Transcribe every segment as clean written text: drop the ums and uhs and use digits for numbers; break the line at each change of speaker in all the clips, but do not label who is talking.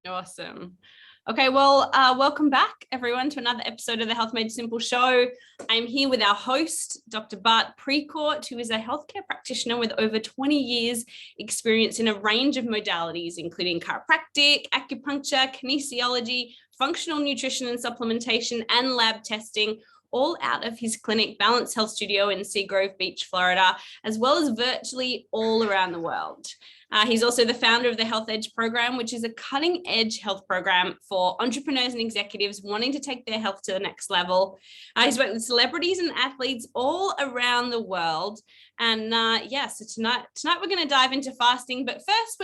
Awesome. Okay, well, welcome back, everyone, to another episode of the Health Made Simple show. I'm here with our host, Dr. Bart Precourt, who is a healthcare practitioner with over 20 years experience in a range of modalities, including chiropractic, acupuncture, kinesiology, functional nutrition and supplementation, and lab testing, all out of his clinic, Balance Health Studio in Seagrove Beach, Florida, as well as virtually all around the world. He's also the founder of the Health Edge program, which is a cutting-edge health program for entrepreneurs and executives wanting to take their health to the next level. He's worked with celebrities and athletes all around the world. And so tonight we're going to dive into fasting. But first,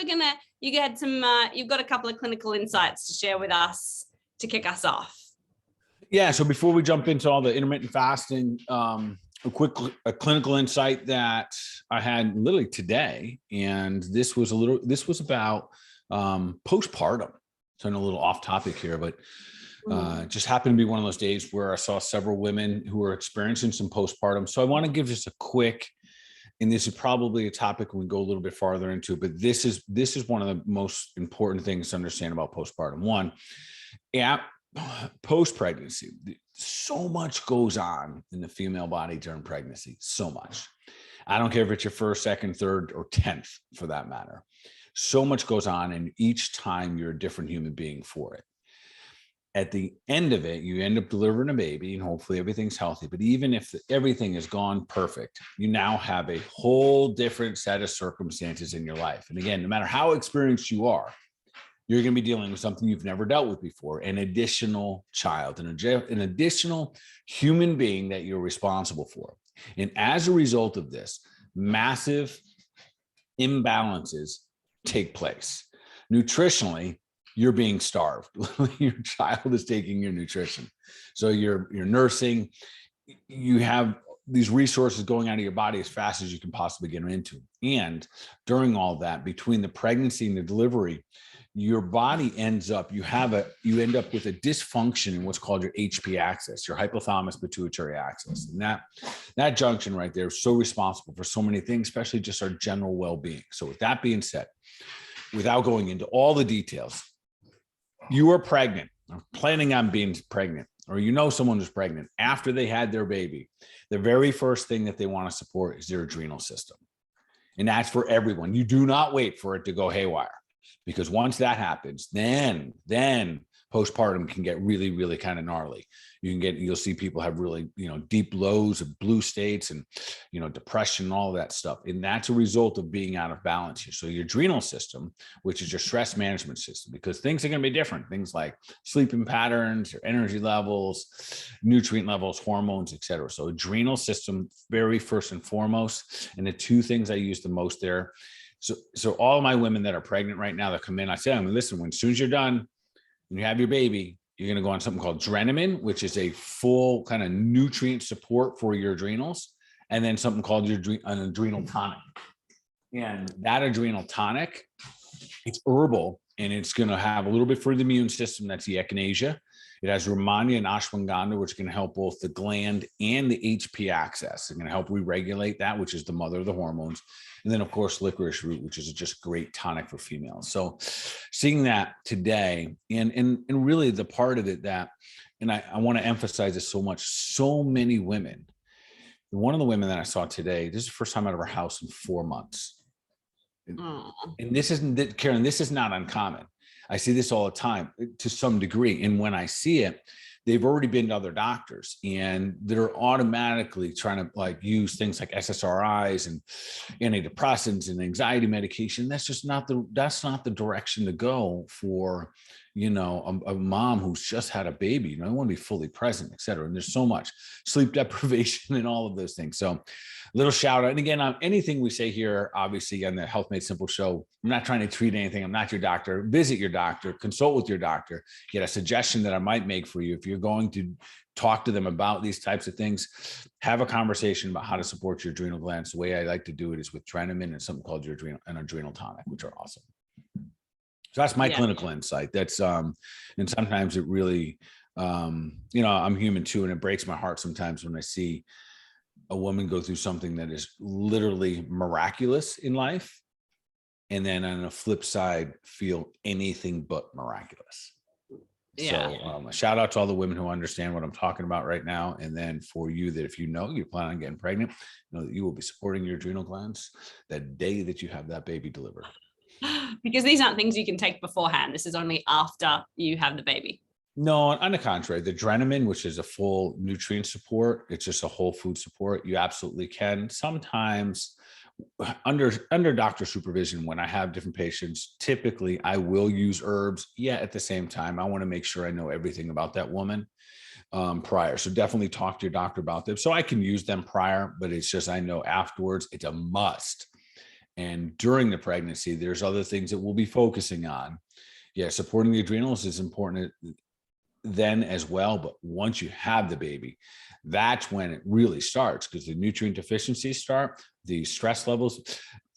you've got a couple of clinical insights to share with us to kick us off.
Yeah. So before we jump into all the intermittent fasting, a clinical insight that I had literally today, and this was about postpartum. So I'm a little off topic here, but just happened to be one of those days where I saw several women who were experiencing some postpartum. So I want to give just a quick, and this is probably a topic we go a little bit farther into, but this is one of the most important things to understand about postpartum. One, post-pregnancy, so much goes on in the female body during pregnancy, so much. I don't care if it's your first, second, third, or 10th for that matter. So much goes on, and each time you're a different human being for it. At the end of it, you end up delivering a baby, and hopefully everything's healthy. But even if everything has gone perfect, you now have a whole different set of circumstances in your life. And again, no matter how experienced you are, you're going to be dealing with something you've never dealt with before, an additional child, an additional human being that you're responsible for. And as a result of this, massive imbalances take place. Nutritionally, you're being starved. Your child is taking your nutrition. So you're nursing, you have these resources going out of your body as fast as you can possibly get them into. And during all that, between the pregnancy and the delivery, your body ends up, you end up with a dysfunction in what's called your HP axis, your hypothalamus pituitary axis. And that junction right there is so responsible for so many things, especially just our general well-being. So with that being said, without going into all the details, you are pregnant, or planning on being pregnant, or someone who's pregnant. After they had their baby, the very first thing that they want to support is their adrenal system. And that's for everyone. You do not wait for it to go haywire. Because once that happens, then postpartum can get really, really kind of gnarly. You'll see people have really, deep lows of blue states and, depression and all of that stuff. And that's a result of being out of balance here. So your adrenal system, which is your stress management system, because things are going to be different. Things like sleeping patterns, your energy levels, nutrient levels, hormones, et cetera. So adrenal system, very first and foremost. And the two things I use the most there. So all of my women that are pregnant right now that come in, I say, listen, as soon as you're done, when you have your baby, you're going to go on something called Adrenamine, which is a full kind of nutrient support for your adrenals, and then something called an adrenal tonic. And that adrenal tonic, it's herbal, and it's going to have a little bit for the immune system. That's the echinacea. It has Rhamania and ashwagandha, which can help both the gland and the HP axis. It's going to help re-regulate that, which is the mother of the hormones. And then, of course, licorice root, which is just great tonic for females. So seeing that today, and really the part of it that, and I want to emphasize this so much, so many women, one of the women that I saw today, this is the first time out of her house in 4 months. And this isn't, Karen, this is not uncommon. I see this all the time to some degree. And when I see it, they've already been to other doctors and they're automatically trying to use things like SSRIs and antidepressants and anxiety medication. That's not the direction to go for, a mom who's just had a baby. They want to be fully present, et cetera. And there's so much sleep deprivation and all of those things. So little shout out. And again, on anything we say here, obviously on the Health Made Simple show, I'm not trying to treat anything. I'm not your doctor. Visit your doctor, consult with your doctor, get a suggestion that I might make for you. If you're going to talk to them about these types of things, have a conversation about how to support your adrenal glands. The way I like to do it is with Adrenamine and something called an adrenal tonic, which are awesome. So that's my clinical insight. That's, and sometimes it really, I'm human too. And it breaks my heart sometimes when I see a woman go through something that is literally miraculous in life. And then on the flip side, feel anything but miraculous.
Yeah.
So shout out to all the women who understand what I'm talking about right now. And then for you that if you know you plan on getting pregnant, know that you will be supporting your adrenal glands the day that you have that baby delivered.
Because these aren't things you can take beforehand. This is only after you have the baby.
No, on the contrary, the Adrenamine, which is a full nutrient support, it's just a whole food support. You absolutely can. Sometimes under doctor supervision, when I have different patients, typically I will use herbs. Yeah, at the same time, I want to make sure I know everything about that woman prior. So definitely talk to your doctor about them. So I can use them prior, but it's just I know afterwards it's a must. And during the pregnancy, there's other things that we'll be focusing on. Yeah, supporting the adrenals is important then as well. But once you have the baby, that's when it really starts, because the nutrient deficiencies start, the stress levels.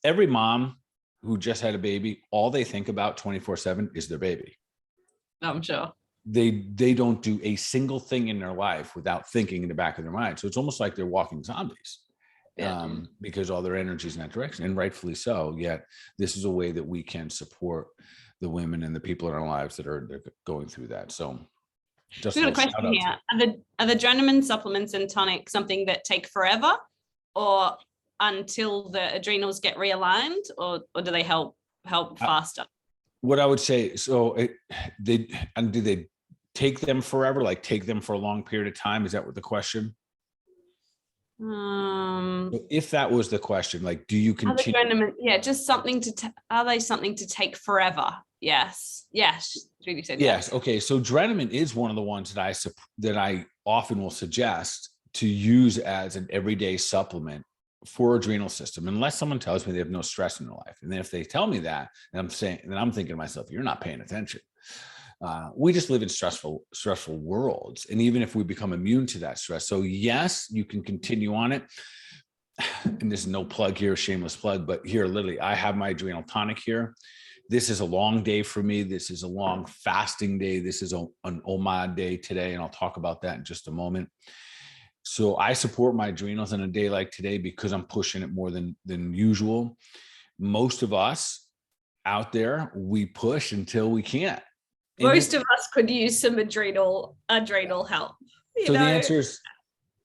Every mom who just had a baby, all they think about 24/7 is their baby.
I'm sure.
They don't do a single thing in their life without thinking in the back of their mind. So it's almost like they're walking zombies. Because all their energy is in that direction, and rightfully so. Yet this is a way that we can support the women and the people in our lives that are going through that. So just
we got a question here. Are the Adrenamine supplements and tonic something that take forever, or until the adrenals get realigned, or do they help faster?
What I would say, so do they take them forever? Like take them for a long period of time? Is that what the question? If that was the question, like, do you continue?
Yeah, just something are they something to take forever? Yes. Judy said
yes. Okay, so Adrenamine is one of the ones that I often will suggest to use as an everyday supplement for adrenal system, unless someone tells me they have no stress in their life. And then if they tell me that, and I'm thinking to myself, you're not paying attention. We just live in stressful worlds. And even if we become immune to that stress, so yes, you can continue on it. And there's no plug here, shameless plug, but here, literally, I have my adrenal tonic here. This is a long day for me. This is a long fasting day. This is an OMAD day today. And I'll talk about that in just a moment. So I support my adrenals on a day like today because I'm pushing it more than usual. Most of us out there, we push until we can't.
Most of us could use some adrenal help.
So the answer is,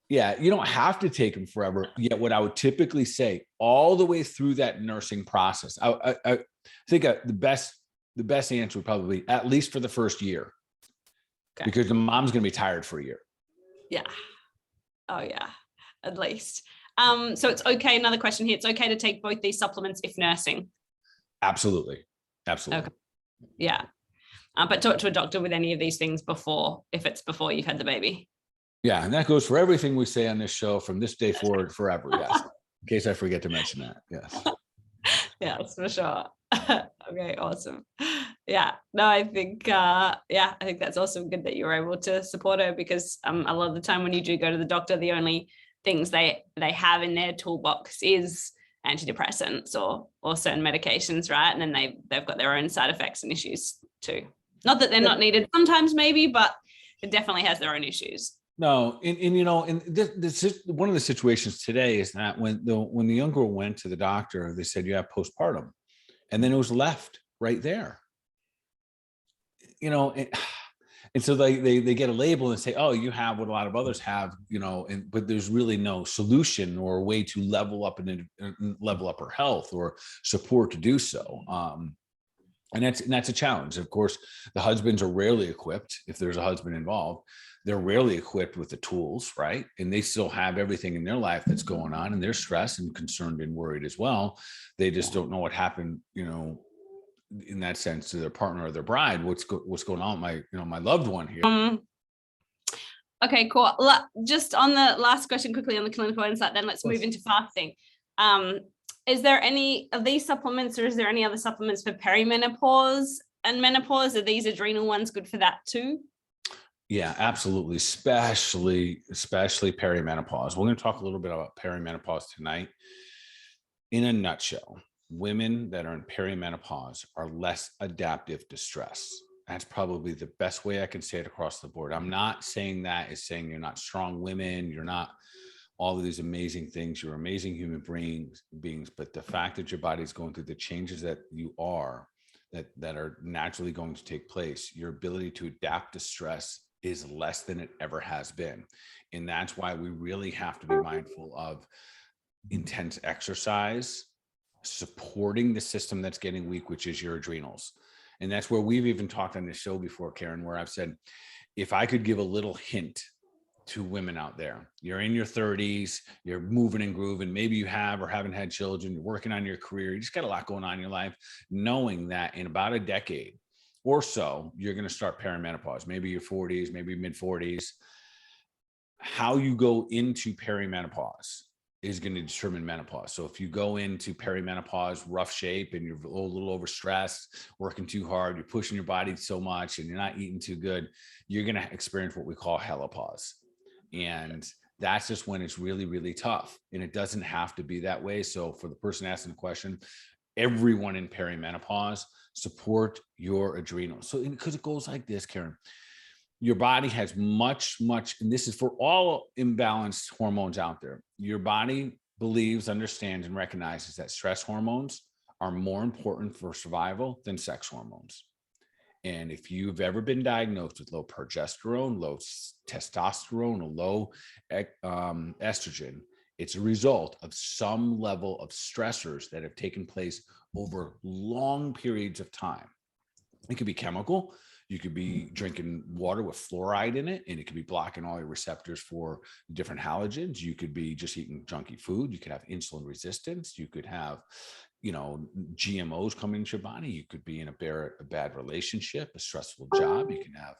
yeah, you don't have to take them forever. Yet what I would typically say all the way through that nursing process, I think the best answer would probably at least for the first year, because the mom's going to be tired for a year. Yeah.
Oh yeah, at least. So it's okay. Another question here. It's okay to take both these supplements if nursing.
Absolutely.
Okay. Yeah. But talk to a doctor with any of these things if it's before you've had the baby.
Yeah. And that goes for everything we say on this show from this day forward forever. Yes. In case I forget to mention that. Yes.
Yes, for sure. Okay. Awesome. Yeah. No, I think that's awesome. Good that you were able to support her, because a lot of the time when you do go to the doctor, the only things they have in their toolbox is antidepressants or certain medications, right? And then they've got their own side effects and issues too. Not that they're not needed sometimes, maybe, but it definitely has their own issues.
No, and this is one of the situations today is that when the young girl went to the doctor, they said you have postpartum, and then it was left right there. And so they get a label and say, oh, you have what a lot of others have, but there's really no solution or way to level up her health or support to do so. And that's a challenge. Of course, the husbands are rarely equipped. If there's a husband involved, they're rarely equipped with the tools, right? And they still have everything in their life that's going on, and they're stressed and concerned and worried as well. They just don't know what happened, in that sense, to their partner or their bride. What's going on with my loved one here.
Okay, cool. Just on the last question quickly on the clinical insight, then let's move into fasting. Is there any of these supplements, or is there any other supplements for perimenopause and menopause? Are these adrenal ones good for that too?
Yeah, absolutely. Especially perimenopause. We're going to talk a little bit about perimenopause tonight. In a nutshell, women that are in perimenopause are less adaptive to stress. That's probably the best way I can say it across the board. I'm not saying that is saying you're not strong women, you're not all of these amazing things. You're amazing human beings, but the fact that your body is going through the changes that you are, that are naturally going to take place, your ability to adapt to stress is less than it ever has been. And that's why we really have to be mindful of intense exercise, supporting the system that's getting weak, which is your adrenals. And that's where we've even talked on this show before, Karen, where I've said, if I could give a little hint to women out there, you're in your 30s, you're moving and grooving, maybe you have or haven't had children, you're working on your career, you just got a lot going on in your life, knowing that in about a decade or so, you're going to start perimenopause, maybe your 40s, maybe mid 40s. How you go into perimenopause is going to determine menopause. So if you go into perimenopause rough shape and you're a little overstressed, working too hard, you're pushing your body so much and you're not eating too good, you're going to experience what we call helipause. And that's just when it's really, really tough. And it doesn't have to be that way. So for the person asking the question, everyone in perimenopause, support your adrenals. So because it goes like this, Karen, your body has much, and this is for all imbalanced hormones out there. Your body believes, understands, and recognizes that stress hormones are more important for survival than sex hormones. And if you've ever been diagnosed with low progesterone, low testosterone, or low estrogen, it's a result of some level of stressors that have taken place over long periods of time. It could be chemical. You could be drinking water with fluoride in it, and it could be blocking all your receptors for different halogens. You could be just eating junky food. You could have insulin resistance. You could have, GMOs coming into your body. You could be in a bad relationship, a stressful job. You can have,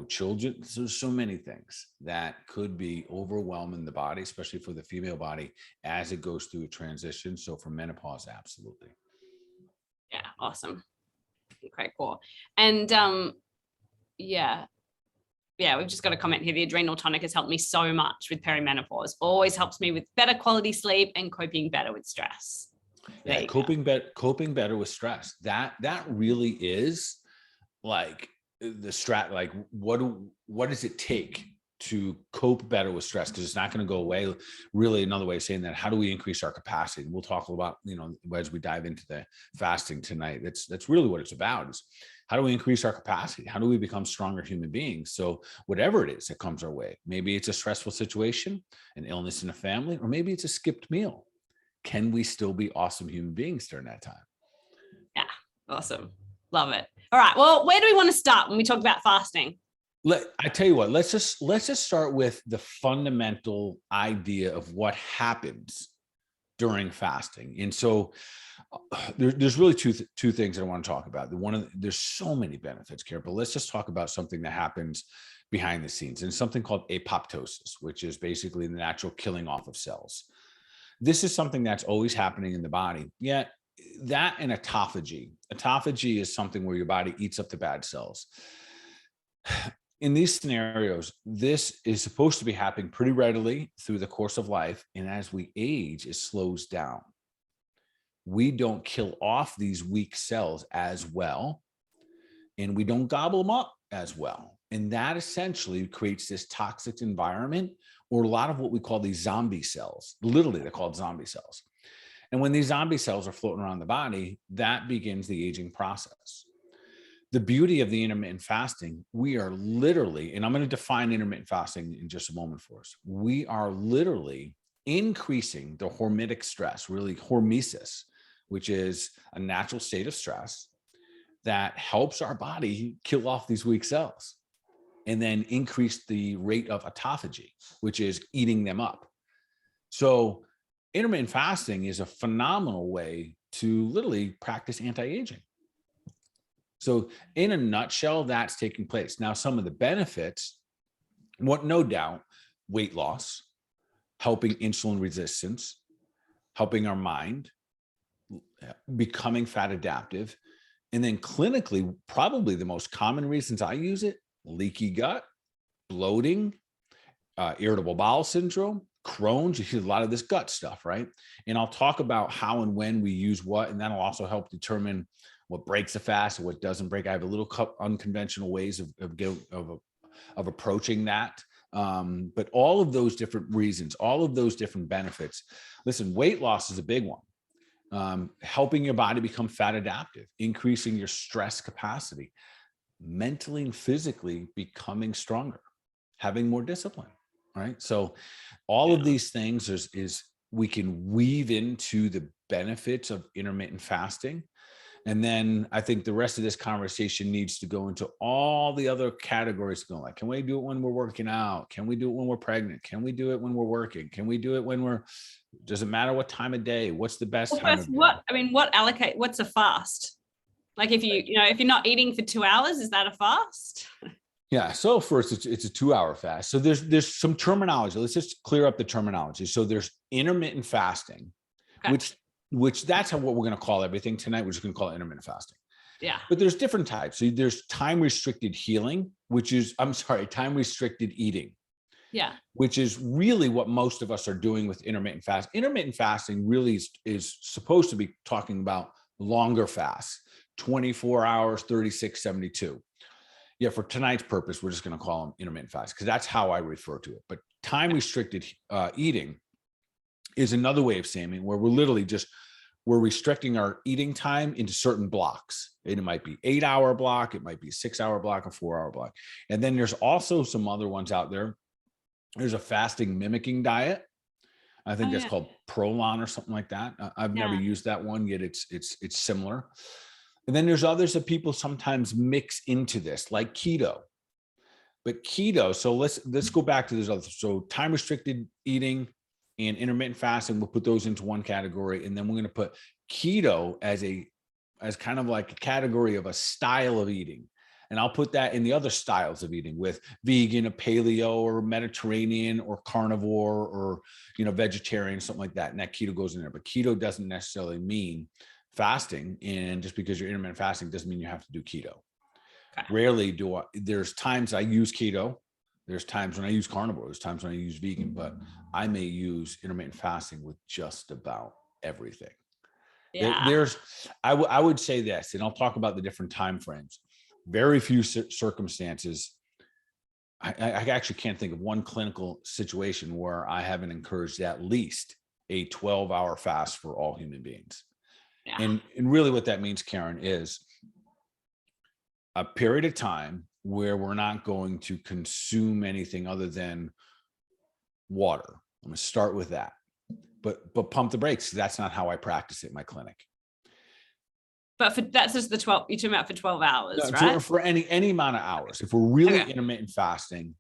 children. So there's so many things that could be overwhelming the body, especially for the female body as it goes through a transition. So for menopause, absolutely.
Yeah. Awesome. Okay, cool. And we've just got a comment here. The adrenal tonic has helped me so much with perimenopause. Always helps me with better quality sleep and coping better with stress.
Yeah, coping better with stress. That really is like the strat. Like, what does it take to cope better with stress? Because it's not going to go away. Really, another way of saying that, how do we increase our capacity? And we'll talk about, as we dive into the fasting tonight, that's really what it's about, is how do we increase our capacity? How do we become stronger human beings? So whatever it is that comes our way, maybe it's a stressful situation, an illness in a family, or maybe it's a skipped meal. Can we still be awesome human beings during that time?
Yeah. Awesome. Love it. All right. Well, where do we want to start when we talk about fasting?
I tell you what, let's just start with the fundamental idea of what happens during fasting. And so there's really two things that I want to talk about. There's so many benefits, Karen, but let's just talk about something that happens behind the scenes, and something called apoptosis, which is basically the natural killing off of cells. This is something that's always happening in the body. Yet that and autophagy. Autophagy is something where your body eats up the bad cells. In these scenarios, this is supposed to be happening pretty readily through the course of life. And as we age, it slows down. We don't kill off these weak cells as well, and we don't gobble them up as well. And that essentially creates this toxic environment, or a lot of what we call these zombie cells. Literally, they're called zombie cells. And when these zombie cells are floating around the body, that begins the aging process. The beauty of the intermittent fasting, we are literally, and I'm going to define intermittent fasting in just a moment for us. We are literally increasing the hormetic stress, really hormesis, which is a natural state of stress that helps our body kill off these weak cells, and then increase the rate of autophagy, which is eating them up. So intermittent fasting is a phenomenal way to literally practice anti-aging. So in a nutshell, that's taking place. Now, some of the benefits, no doubt, weight loss, helping insulin resistance, helping our mind, becoming fat adaptive. And then clinically, probably the most common reasons I use it: leaky gut, bloating, irritable bowel syndrome, Crohn's. You see a lot of this gut stuff, right? And I'll talk about how and when we use what, and that'll also help determine what breaks a fast and what doesn't break. I have a little unconventional ways of approaching that But all of those different reasons, all of those different benefits. Listen, weight loss is a big one. Helping your body become fat adaptive, increasing your stress capacity, mentally and physically becoming stronger, having more discipline, right? So all of these things is we can weave into the benefits of intermittent fasting. And then I think the rest of this conversation needs to go into all the other categories. Going like, can we do it when we're working out? Can we do it when we're pregnant? Can we do it when we're working? Can we do it when does it matter what time of day? What's the best time of day?
What's a fast? Like if you're not eating for 2 hours, is that a fast?
Yeah. So first it's a 2-hour fast. So there's some terminology. Let's just clear up the terminology. So there's intermittent fasting, which that's what we're going to call everything tonight. We're just going to call it intermittent fasting.
Yeah.
But there's different types. So there's time restricted healing, time restricted eating.
Yeah.
Which is really what most of us are doing with intermittent fast. Intermittent fasting really is supposed to be talking about longer fasts, 24 hours, 36, 72. Yeah, for tonight's purpose, we're just going to call them intermittent fast because that's how I refer to it. But time restricted eating is another way of saying it, where we're restricting our eating time into certain blocks. And it might be 8-hour block, it might be 6-hour block, a 4-hour block. And then there's also some other ones out there. There's a fasting mimicking diet. I think that's called Prolon or something like that. I've never used that one yet. It's similar. And then there's others that people sometimes mix into this, like keto. But keto, so let's go back to those others. So time restricted eating and intermittent fasting, we'll put those into one category. And then we're going to put keto as kind of like a category of a style of eating. And I'll put that in the other styles of eating with vegan, or paleo, or Mediterranean, or carnivore, or, vegetarian, something like that. And that keto goes in there. But keto doesn't necessarily mean fasting. And just because you're intermittent fasting doesn't mean you have to do keto. Okay. Rarely there's times I use keto. There's times when I use carnivore. There's times when I use vegan, but I may use intermittent fasting with just about everything. Yeah. I would say this, and I'll talk about the different time frames. Very few circumstances. I actually can't think of one clinical situation where I haven't encouraged at least a 12-hour fast for all human beings. Yeah. And really what that means, Karen, is a period of time where we're not going to consume anything other than water. I'm going to start with that, but pump the brakes. That's not how I practice it in my clinic.
But that's just you're talking about for 12 hours, right?
For any amount of hours. If we're really intermittent fasting,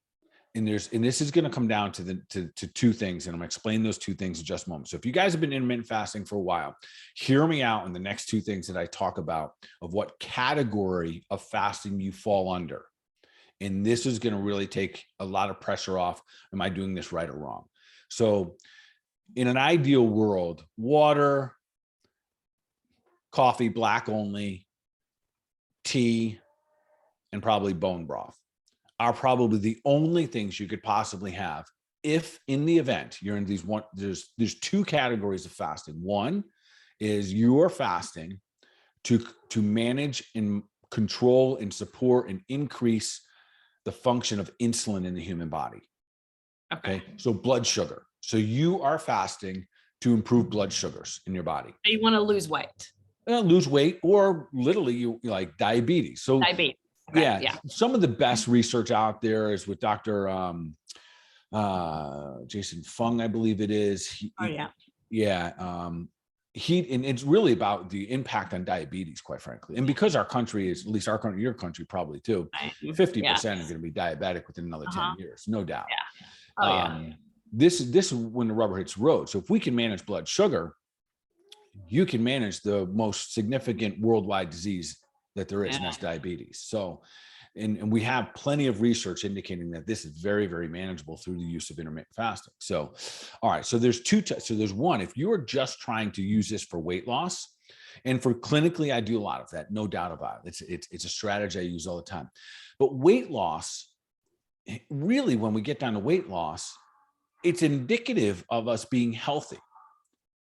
and this is going to come down to two things, and I'm going to explain those two things in just a moment. So if you guys have been intermittent fasting for a while, hear me out in the next two things that I talk about of what category of fasting you fall under. And this is going to really take a lot of pressure off. Am I doing this right or wrong? So in an ideal world, water, coffee, black only, tea, and probably bone broth are probably the only things you could possibly have if in the event you're in these there's two categories of fasting. One is you are fasting to manage and control and support and increase the function of insulin in the human body. Okay. So blood sugar. So you are fasting to improve blood sugars in your body.
You want to lose weight.
Lose weight, or literally you like diabetes. So diabetes. Right. Yeah. Some of the best research out there is with Dr. Jason Fung, I believe it is. And it's really about the impact on diabetes, quite frankly. And because our country is, at least our country, your country probably too, 50% are going to be diabetic within another 10 years, no doubt. Yeah. This is when the rubber hits the road. So if we can manage blood sugar, you can manage the most significant worldwide disease that there is, and that's diabetes. So, and we have plenty of research indicating that this is very, very manageable through the use of intermittent fasting. So, all right. So there's so there's one, if you are just trying to use this for weight loss, and for clinically, I do a lot of that, no doubt about it. It's a strategy I use all the time. But weight loss, really, when we get down to weight loss, it's indicative of us being healthy.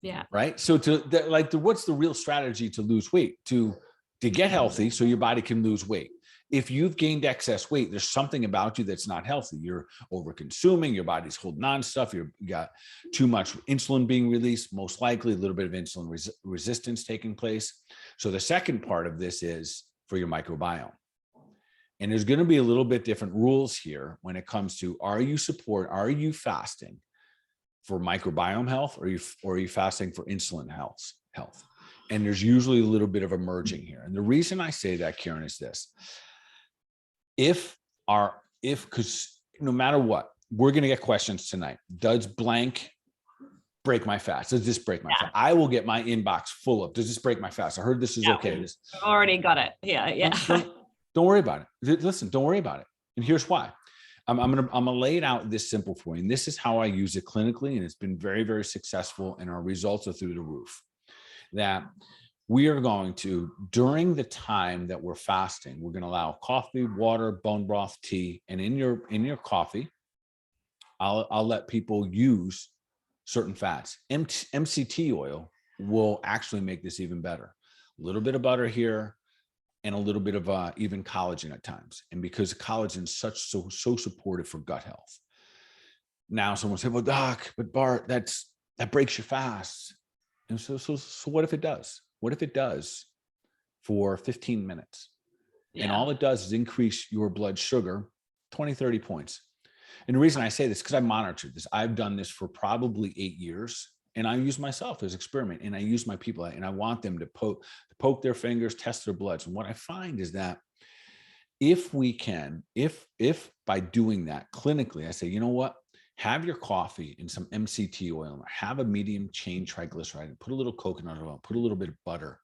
Yeah.
Right. So what's the real strategy to lose weight? To get healthy so your body can lose weight. if you've gained excess weight, there's something about you that's not healthy. You're over consuming, your body's holding on to stuff, you got too much insulin being released, most likely a little bit of insulin resistance taking place. So the second part of this is for your microbiome. And there's going to be a little bit different rules here when it comes to, are you fasting for microbiome health, or are you fasting for insulin health? And there's usually a little bit of a merging here. And the reason I say that, Karen, is this. Because no matter what, we're going to get questions tonight. Does blank break my fast? Does this break my fast? I will get my inbox full of, does this break my fast? I heard this is okay.
I've already got it. Yeah.
Don't worry about it. Listen, don't worry about it. And here's why. I'm gonna lay it out this simple for you. And this is how I use it clinically. And it's been very, very successful. And our results are through the roof. That we are going to, during the time that we're fasting, we're going to allow coffee, water, bone broth, tea. And in your coffee, I'll let people use certain fats. MCT oil will actually make this even better. A little bit of butter here, and a little bit of even collagen at times. And because collagen is so supportive for gut health. Now someone said, well, doc, but Bart, that breaks your fast. And so what if it does? What if it does for 15 minutes? Yeah. And all it does is increase your blood sugar 20, 30 points. And the reason I say this, because I monitored this. I've done this for probably 8 years. And I use myself as experiment, and I use my people, and I want them to poke their fingers, test their bloods. And what I find is that if by doing that clinically, I say, you know what, have your coffee and some MCT oil, have a medium chain triglyceride, and put a little coconut oil, put a little bit of butter.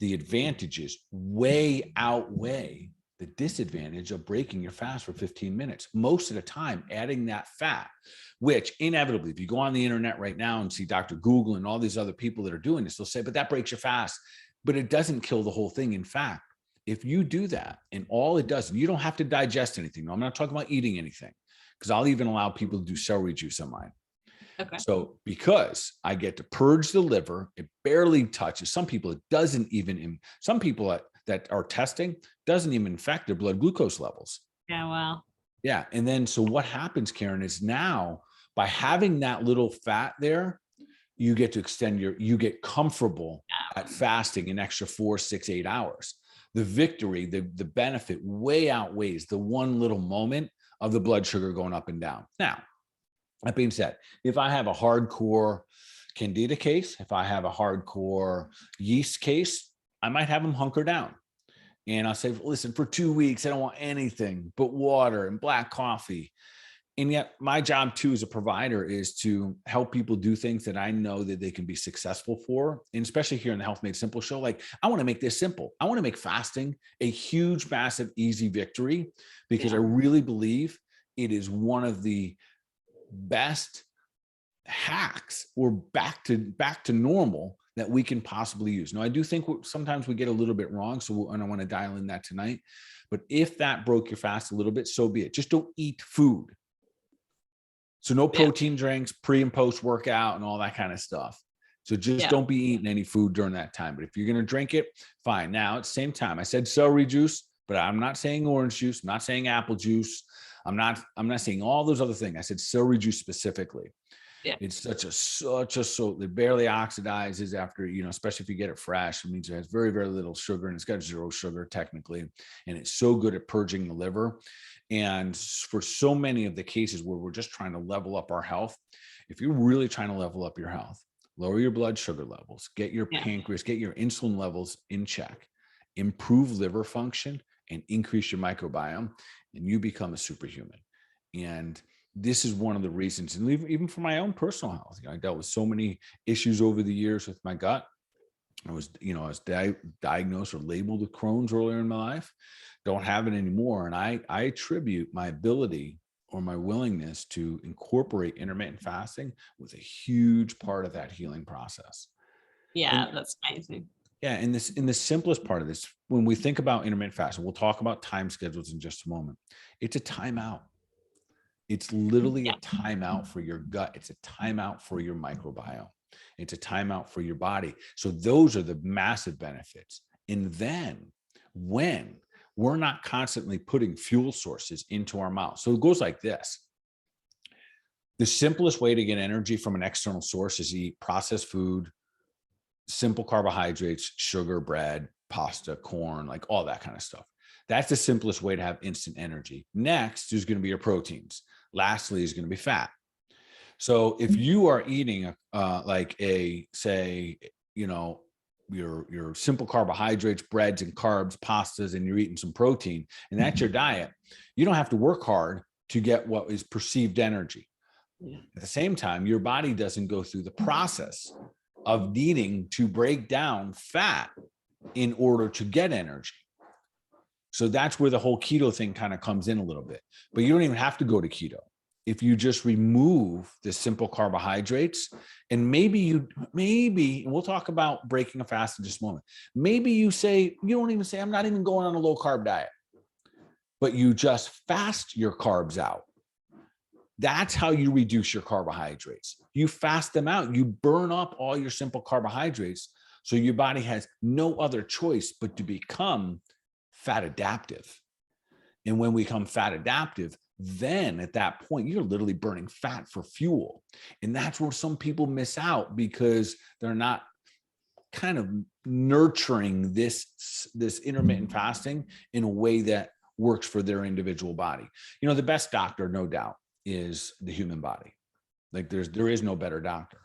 The advantages way outweigh the disadvantage of breaking your fast for 15 minutes. Most of the time, adding that fat, which inevitably, if you go on the internet right now and see Dr. Google and all these other people that are doing this, they'll say, but that breaks your fast, but it doesn't kill the whole thing. In fact, if you do that, and all it does, and you don't have to digest anything. No, I'm not talking about eating anything, because I'll even allow people to do celery juice on mine. Okay. So because I get to purge the liver, it barely touches. Some people, it doesn't even, some people that are testing doesn't even affect their blood glucose levels.
Yeah, wow.
Yeah. And then, so what happens, Karen, is now by having that little fat there, you get to extend you get comfortable at fasting an extra 4, 6, 8 hours. The victory, the benefit way outweighs the one little moment of the blood sugar going up and down. Now, that being said, if I have a hardcore candida case, if I have a hardcore yeast case, I might have them hunker down. And I'll say, listen, for 2 weeks, I don't want anything but water and black coffee. And yet my job too, as a provider, is to help people do things that I know that they can be successful for. And especially here in the Health Made Simple show, like, I want to make this simple. I want to make fasting a huge, massive, easy victory, because I really believe it is one of the best hacks, or back to normal, that we can possibly use. Now, I do think sometimes we get a little bit wrong, so I don't want to dial in that tonight. But if that broke your fast a little bit, so be it. Just don't eat food. So no protein drinks, pre and post workout, and all that kind of stuff. So just don't be eating any food during that time. But if you're going to drink it, fine. Now, at the same time, I said celery juice, but I'm not saying orange juice. I'm not saying apple juice. I'm not saying all those other things. I said celery juice specifically. Yeah. It's it barely oxidizes after, especially if you get it fresh. It means it has very, very little sugar, and it's got 0 sugar technically. And it's so good at purging the liver. And for so many of the cases where we're just trying to level up our health, if you're really trying to level up your health, lower your blood sugar levels, get your pancreas, get your insulin levels in check, improve liver function, and increase your microbiome, and you become a superhuman. And this is one of the reasons, and even for my own personal health, I dealt with so many issues over the years with my gut. I was diagnosed or labeled with Crohn's earlier in my life. Don't have it anymore. And I attribute my ability or my willingness to incorporate intermittent fasting with a huge part of that healing process.
Yeah, that's amazing.
Yeah. And in the simplest part of this, when we think about intermittent fasting, we'll talk about time schedules in just a moment. It's a timeout. It's literally a timeout for your gut. It's a timeout for your microbiome. It's a timeout for your body. So those are the massive benefits. And then when we're not constantly putting fuel sources into our mouth. So it goes like this. The simplest way to get energy from an external source is to eat processed food, simple carbohydrates, sugar, bread, pasta, corn, like all that kind of stuff. That's the simplest way to have instant energy. Next is going to be your proteins. Lastly is going to be fat. So if you are eating your simple carbohydrates, breads and carbs, pastas, and you're eating some protein, and that's your diet, you don't have to work hard to get what is perceived energy. At the same time, your body doesn't go through the process of needing to break down fat in order to get energy. So that's where the whole keto thing kind of comes in a little bit. But you don't even have to go to keto. If you just remove the simple carbohydrates, and maybe we'll talk about breaking a fast in just a moment. Maybe you don't even say, I'm not even going on a low carb diet, but you just fast your carbs out. That's how you reduce your carbohydrates. You fast them out. You burn up all your simple carbohydrates. So your body has no other choice but to become fat adaptive. And when we become fat adaptive, then at that point, you're literally burning fat for fuel. And that's where some people miss out because they're not kind of nurturing this intermittent fasting in a way that works for their individual body. The best doctor, no doubt, is the human body. Like there is no better doctor.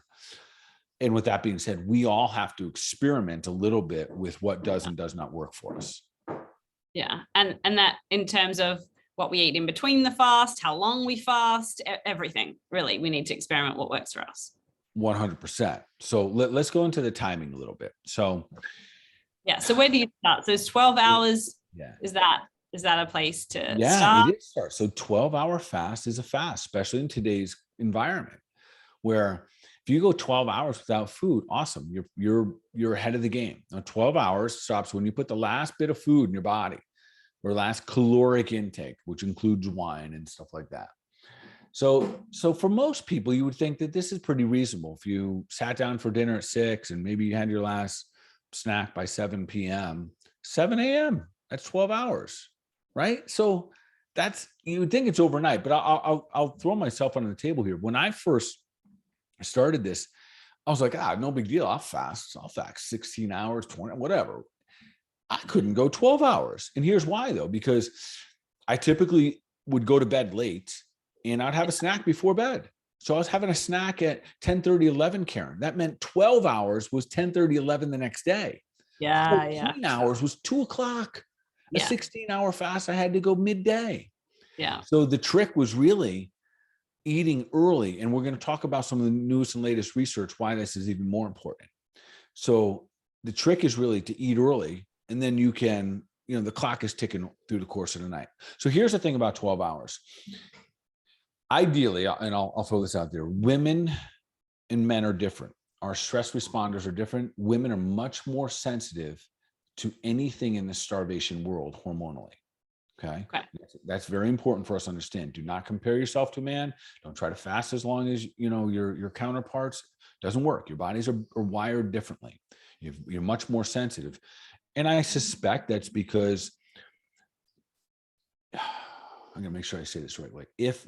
And with that being said, we all have to experiment a little bit with what does and does not work for us.
Yeah. And that in terms of what we eat in between the fast, how long we fast, everything, really, we need to experiment what works for us.
100%. So let's go into the timing a little bit. So
where do you start? So it's 12 hours.
Yeah.
Is that a place to start?
Yeah, it is start. So 12-hour fast is a fast, especially in today's environment, where if you go 12 hours without food, awesome. You're ahead of the game. Now, 12 hours stops when you put the last bit of food in your body, or last caloric intake, which includes wine and stuff like that. So for most people, you would think that this is pretty reasonable. If you sat down for dinner at 6 and maybe you had your last snack by 7 p.m., 7 a.m., that's 12 hours, right? So you would think it's overnight, but I'll throw myself on the table here. When I first started this, I was like, no big deal. I'll fast 16 hours, 20, whatever. I couldn't go 12 hours. And here's why though, because I typically would go to bed late and I'd have a snack before bed. So I was having a snack at 10:30, 11, Karen. That meant 12 hours was 10:30, 11 the next day. 14 hours was 2 o'clock. A 16-hour fast, I had to go midday.
Yeah.
So the trick was really eating early. And we're going to talk about some of the newest and latest research, why this is even more important. So the trick is really to eat early, and then you can, the clock is ticking through the course of the night. So here's the thing about 12 hours. Ideally, and I'll throw this out there, women and men are different. Our stress responders are different. Women are much more sensitive to anything in the starvation world hormonally. Okay. That's very important for us to understand. Do not compare yourself to a man. Don't try to fast as long as your counterparts. Doesn't work. Your bodies are wired differently. You're much more sensitive. And I suspect that's because I'm going to make sure I say this the right way. If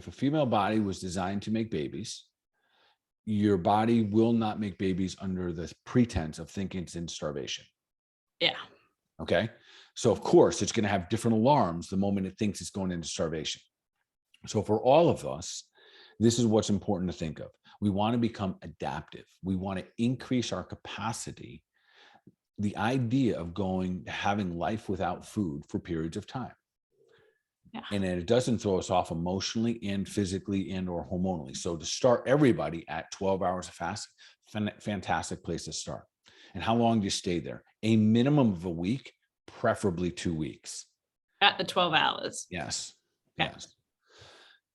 a female body was designed to make babies, your body will not make babies under the pretense of thinking it's in starvation.
Yeah.
Okay. So of course it's going to have different alarms the moment it thinks it's going into starvation. So for all of us, this is what's important to think of. We want to become adaptive. We want to increase our capacity. The idea of having life without food for periods of time. Yeah. And then it doesn't throw us off emotionally and physically and or hormonally. So to start everybody at 12 hours of fasting, fantastic place to start. And how long do you stay there? A minimum of a week, preferably 2 weeks.
At the 12 hours.
Yes. Okay. Yes.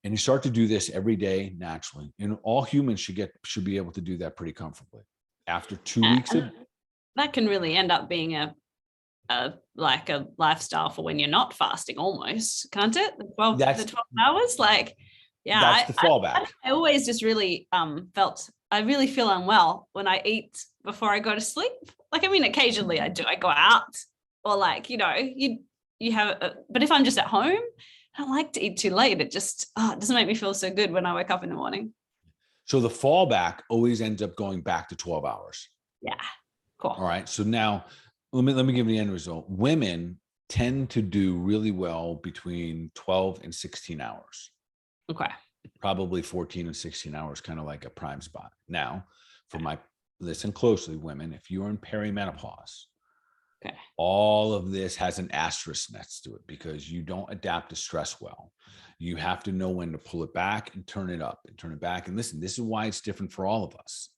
And you start to do this every day naturally. And all humans should be able to do that pretty comfortably. After 2 weeks
that can really end up being a lifestyle for when you're not fasting almost, can't it? The 12 hours,
that's the fallback.
I always just really I really feel unwell when I eat before I go to sleep. Occasionally I do. I go out or you but if I'm just at home, I don't like to eat too late. It just, it doesn't make me feel so good when I wake up in the morning.
So the fallback always ends up going back to 12 hours.
Yeah. Cool.
All right. So now let me give you the end result. Women tend to do really well between 12 and 16 hours.
Okay.
Probably 14 and 16 hours, kind of like a prime spot. Now, listen closely, women, if you're in perimenopause,
okay,
all of this has an asterisk next to it because you don't adapt to stress well. You have to know when to pull it back and turn it up and turn it back. And listen, this is why it's different for all of us.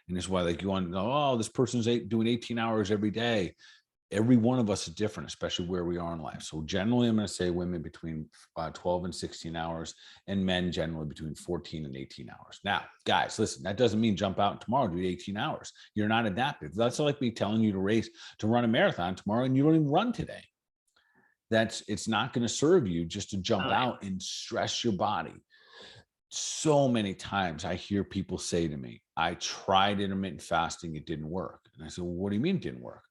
And this is why, like, you want to know, oh, this person's doing 18 hours every day. Every one of us is different, especially where we are in life. So generally, I'm going to say women between 12 and 16 hours and men generally between 14 and 18 hours. Now, guys, listen, that doesn't mean jump out tomorrow, do 18 hours. You're not adaptive. That's like me telling you to run a marathon tomorrow and you don't even run today. It's not going to serve you just to jump out and stress your body. So many times I hear people say to me, I tried intermittent fasting, it didn't work. And I said, well, what do you mean it didn't work?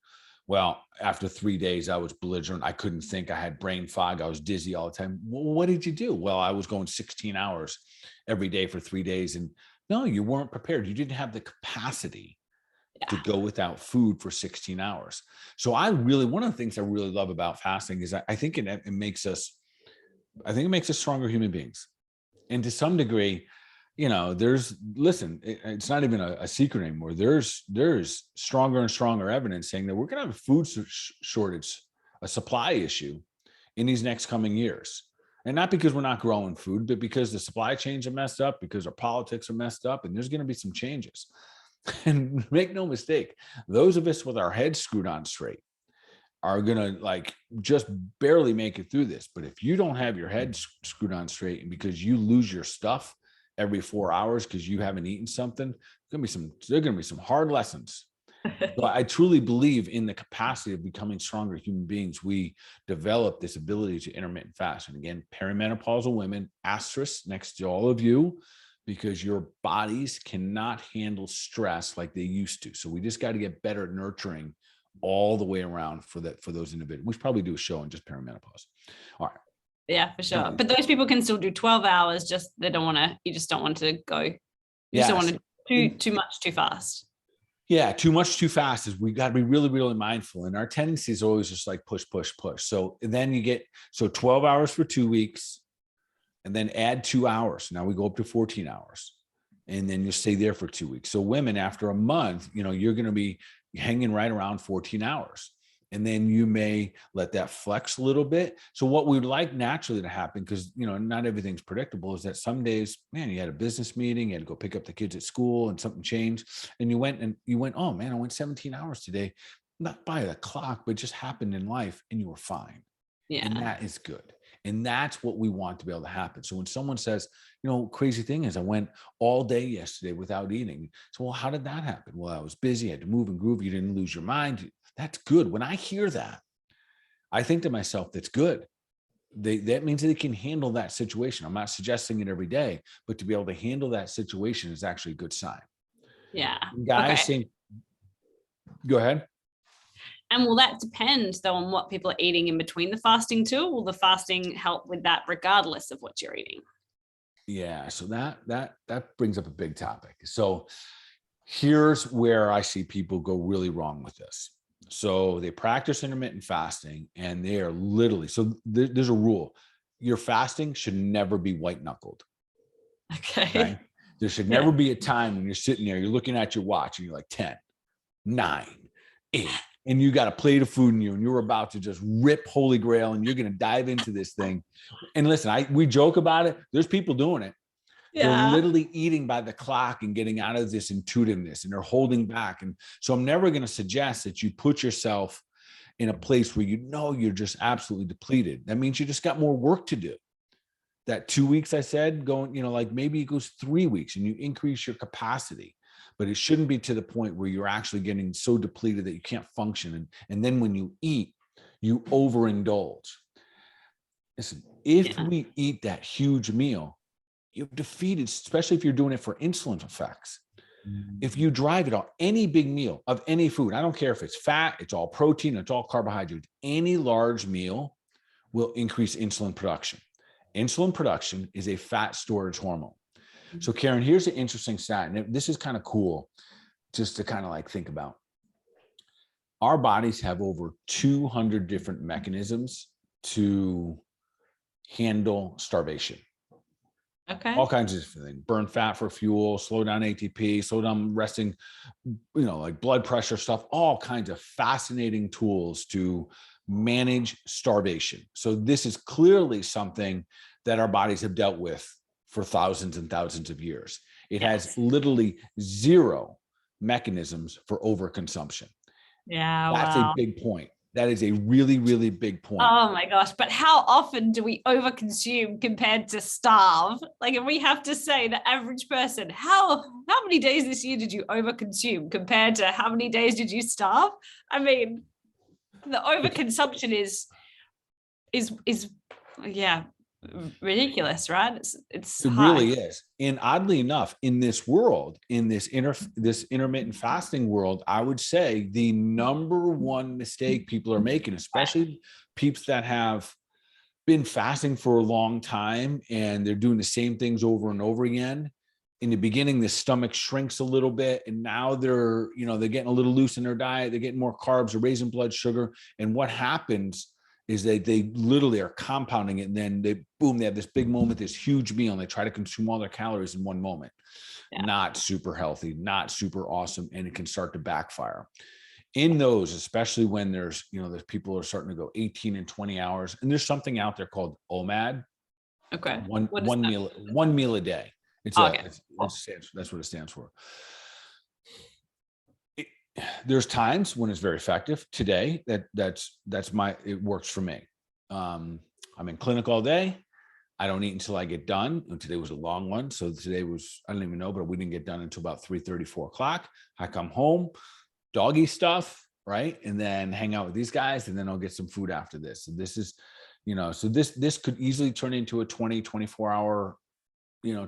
Well, after 3 days, I was belligerent. I couldn't think. I had brain fog. I was dizzy all the time. Well, what did you do? Well, I was going 16 hours every day for 3 days. And no, you weren't prepared. You didn't have the capacity to go without food for 16 hours. So one of the things I really love about fasting is I think it makes us stronger human beings. And to some degree, it's not even a secret anymore. There's stronger and stronger evidence saying that we're going to have a food shortage, a supply issue in these next coming years. And not because we're not growing food, but because the supply chains are messed up, because our politics are messed up, and there's going to be some changes. And make no mistake, those of us with our heads screwed on straight are going to just barely make it through this. But if you don't have your head screwed on straight, and because you lose your stuff every 4 hours because you haven't eaten something, there are going to be some hard lessons. So I truly believe in the capacity of becoming stronger human beings. We develop this ability to intermittent fast. And again, perimenopausal women, asterisk next to all of you, because your bodies cannot handle stress like they used to. So we just got to get better at nurturing all the way around for those individuals. We should probably do a show on just perimenopause. All right.
Yeah, for sure. But those people can still do 12 hours. You just don't want to go. You just don't want to do too much too fast.
Yeah, too much too fast is we got to be really, really mindful. And our tendency is always just like push. So then you get 12 hours for 2 weeks and then add 2 hours. Now we go up to 14 hours and then you stay there for 2 weeks. So women, after a month, you're going to be hanging right around 14 hours. And then you may let that flex a little bit. So what we would like naturally to happen, because, not everything's predictable, is that some days, man, you had a business meeting, you had to go pick up the kids at school and something changed. And you went, oh man, I went 17 hours today, not by the clock, but it just happened in life and you were fine. Yeah. And that is good. And that's what we want to be able to happen. So when someone says, crazy thing is I went all day yesterday without eating. So, well, how did that happen? Well, I was busy. I had to move and groove. You didn't lose your mind. That's good. When I hear that, I think to myself, that's good. That means that they can handle that situation. I'm not suggesting it every day, but to be able to handle that situation is actually a good sign.
Yeah.
Guys think, go ahead.
And will that depend though on what people are eating in between the fasting too? Will the fasting help with that regardless of what you're eating?
Yeah. So that brings up a big topic. So here's where I see people go really wrong with this. So they practice intermittent fasting and they are literally, there's a rule. Your fasting should never be white knuckled. Okay. There should never be a time when you're sitting there, you're looking at your watch and you're like 10, 9, 8, and you got a plate of food in you and you're about to just rip Holy Grail and you're going to dive into this thing. And listen, we joke about it. There's people doing it. Yeah. They're literally eating by the clock and getting out of this intuitiveness and they're holding back. And so I'm never going to suggest that you put yourself in a place where you're just absolutely depleted. That means you just got more work to do. That 2 weeks I said going, maybe it goes 3 weeks and you increase your capacity, but it shouldn't be to the point where you're actually getting so depleted that you can't function. And then when you eat, you overindulge. Listen, if we eat that huge meal, you've defeated, especially if you're doing it for insulin effects. If you drive it on any big meal of any food, I don't care if it's fat, it's all protein, it's all carbohydrates, any large meal will increase insulin production. Insulin production is a fat storage hormone. So Karen, here's an interesting stat, and this is kind of cool just to kind of like think about. Our bodies have over 200 different mechanisms to handle starvation.
Okay.
All kinds of different things. Burn fat for fuel, slow down ATP, slow down resting, like blood pressure stuff, all kinds of fascinating tools to manage starvation. So this is clearly something that our bodies have dealt with for thousands and thousands of years. It has literally zero mechanisms for overconsumption.
Yeah.
That's a big point. That is a really, really big point.
Oh my gosh. But how often do we overconsume compared to starve? Like, if we have to say the average person, how many days this year did you overconsume compared to how many days did you starve? I mean, the overconsumption is ridiculous, right? It
really is. And oddly enough, in this world, in this intermittent fasting world, I would say the number one mistake people are making, especially peeps that have been fasting for a long time and they're doing the same things over and over again. In the beginning, the stomach shrinks a little bit, and now they're getting a little loose in their diet. They're getting more carbs, they're raising blood sugar. And what happens is they literally are compounding it, and then they have this big moment, this huge meal, and they try to consume all their calories in one moment. Yeah. Not super healthy, not super awesome, and it can start to backfire. In those, especially when there's people are starting to go 18 and 20 hours, and there's something out there called OMAD.
Okay.
One meal a day. That's what it stands for. There's times when it's very effective. Today, it works for me. I'm in clinic all day. I don't eat until I get done. And today was a long one. So today was, I don't even know, but we didn't get done until about 3:30, 4 o'clock. I come home, doggy stuff, right? And then hang out with these guys, and then I'll get some food after this. So this is, so this could easily turn into a 20, 24 hour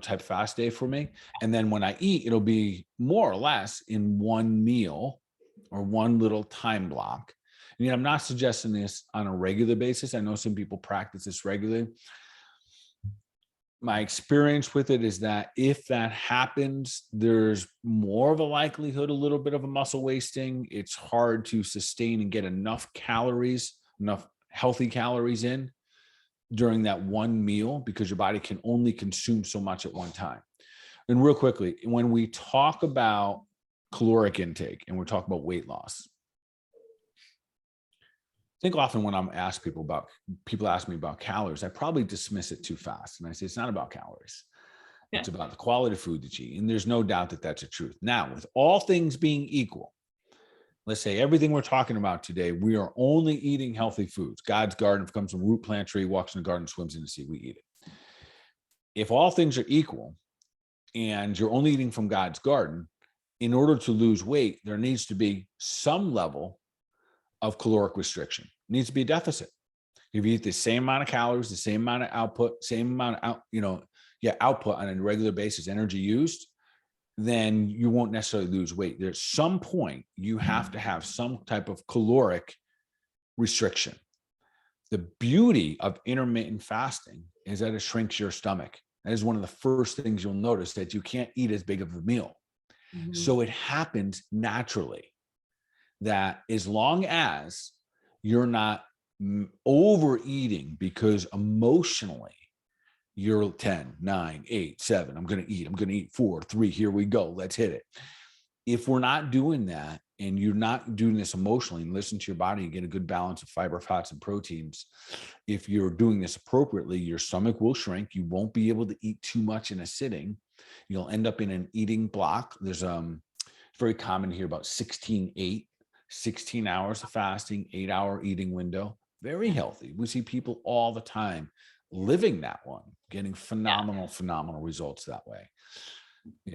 type fast day for me. And then when I eat, it'll be more or less in one meal or one little time block. And I'm not suggesting this on a regular basis. I know some people practice this regularly. My experience with it is that if that happens, there's more of a likelihood, a little bit of a muscle wasting. It's hard to sustain and get enough healthy calories in during that one meal, because your body can only consume so much at one time. And real quickly, when we talk about caloric intake and we're talking about weight loss, I think often when I'm asked people ask me about calories, I probably dismiss it too fast. And I say, it's not about calories. Yeah. It's about the quality of food that you eat. And there's no doubt that that's the truth. Now, with all things being equal, let's say everything we're talking about today, we are only eating healthy foods. God's garden comes from root plant tree, walks in the garden, swims in the sea, we eat it. If all things are equal and you're only eating from God's garden, in order to lose weight, there needs to be some level of caloric restriction. It needs to be a deficit. If you eat the same amount of calories, the same amount of output, same amount of output on a regular basis, energy used, then you won't necessarily lose weight. There's some point you have to have some type of caloric restriction. The beauty of intermittent fasting is that it shrinks your stomach. That is one of the first things you'll notice, that you can't eat as big of a meal. Mm-hmm. So it happens naturally, that as long as you're not overeating because emotionally you're 10, 9, 8, 7, I'm going to eat 4, 3, here we go, let's hit it. If we're not doing that, and you're not doing this emotionally, and listen to your body and get a good balance of fiber, fats, and proteins, if you're doing this appropriately, your stomach will shrink. You won't be able to eat too much in a sitting. You'll end up in an eating block. There's it's very common to hear about 16-8, 16 hours of fasting, 8-hour eating window. Very healthy. We see people all the time living that one, getting phenomenal results that way.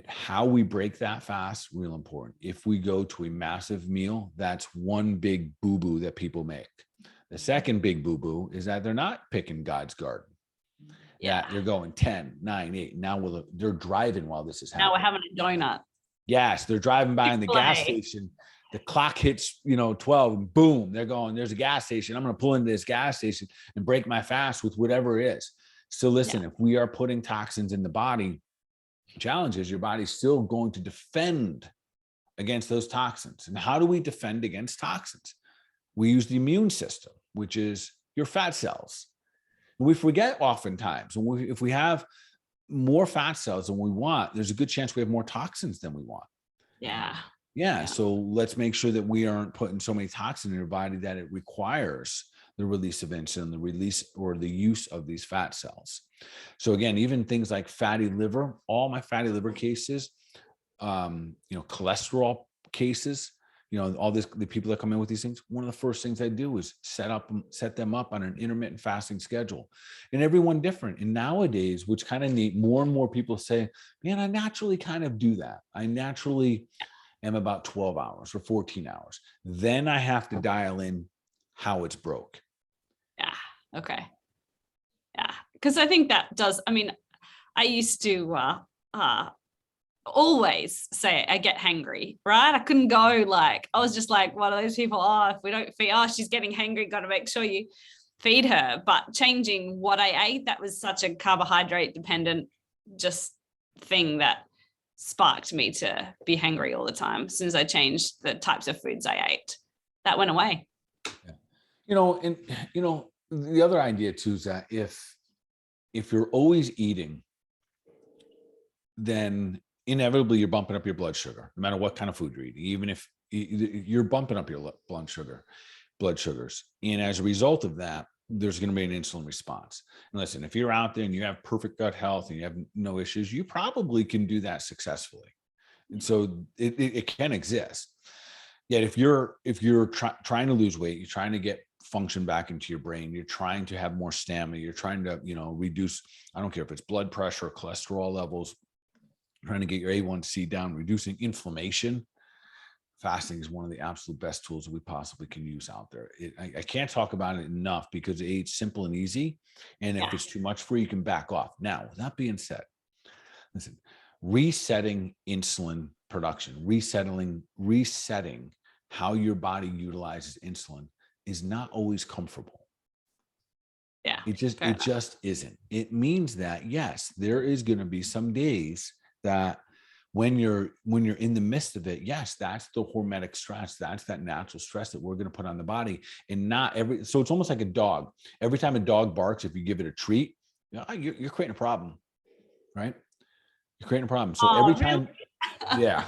How we break that fast, real important. If we go to a massive meal, that's one big boo-boo that people make. The second big boo-boo is that they're not picking God's garden. That they're going 10, 9, 8. Now they're driving while this is happening.
Now we're having a donut.
Yes, they're driving by in the gas station, The clock hits, 12 and boom, they're going, there's a gas station. I'm going to pull into this gas station and break my fast with whatever it is. So listen, if we are putting toxins in the body, challenge is your body's still going to defend against those toxins. And how do we defend against toxins? We use the immune system, which is your fat cells. And we forget oftentimes, if we have more fat cells than we want, there's a good chance we have more toxins than we want. Yeah. So let's make sure that we aren't putting so many toxins in your body that it requires the release of insulin, the release or the use of these fat cells. So again, even things like fatty liver, all my fatty liver cases, cholesterol cases, all the people that come in with these things, one of the first things I do is set them up on an intermittent fasting schedule, and everyone different. And nowadays, which kind of neat, more and more people say, man, I naturally kind of do that. I naturally am about 12 hours or 14 hours. Then I have to dial in how it's broke.
Yeah. Okay. Yeah. Because I think that does, I used to always say I get hangry, right? I couldn't go I was just like one of those people, if we don't feed, she's getting hangry, got to make sure you feed her. But changing what I ate, that was such a carbohydrate dependent just thing that sparked me to be hangry all the time. As soon as I changed the types of foods I ate, that went away.
The other idea too is that if you're always eating, then inevitably you're bumping up your blood sugar, no matter what kind of food you're eating, even if you're bumping up your blood sugars. And as a result of that, there's going to be an insulin response. And listen, if you're out there and you have perfect gut health and you have no issues, you probably can do that successfully. And so it can exist. Yet if you're trying to lose weight, you're trying to get function back into your brain, you're trying to have more stamina, you're trying to, reduce, I don't care if it's blood pressure, cholesterol levels, trying to get your A1C down, reducing inflammation, fasting is one of the absolute best tools that we possibly can use out there. I can't talk about it enough because it's simple and easy. And if it's too much for you, you can back off. Now, with that being said, listen, resetting insulin production, resetting how your body utilizes insulin is not always comfortable.
Yeah.
It just isn't. It means that, yes, there is going to be some days that when you're in the midst of it, yes, that's the hormetic stress. That's that natural stress that we're going to put on the body. And so it's almost like a dog. Every time a dog barks, if you give it a treat, you're creating a problem, right? You're creating a problem. So every time, yeah.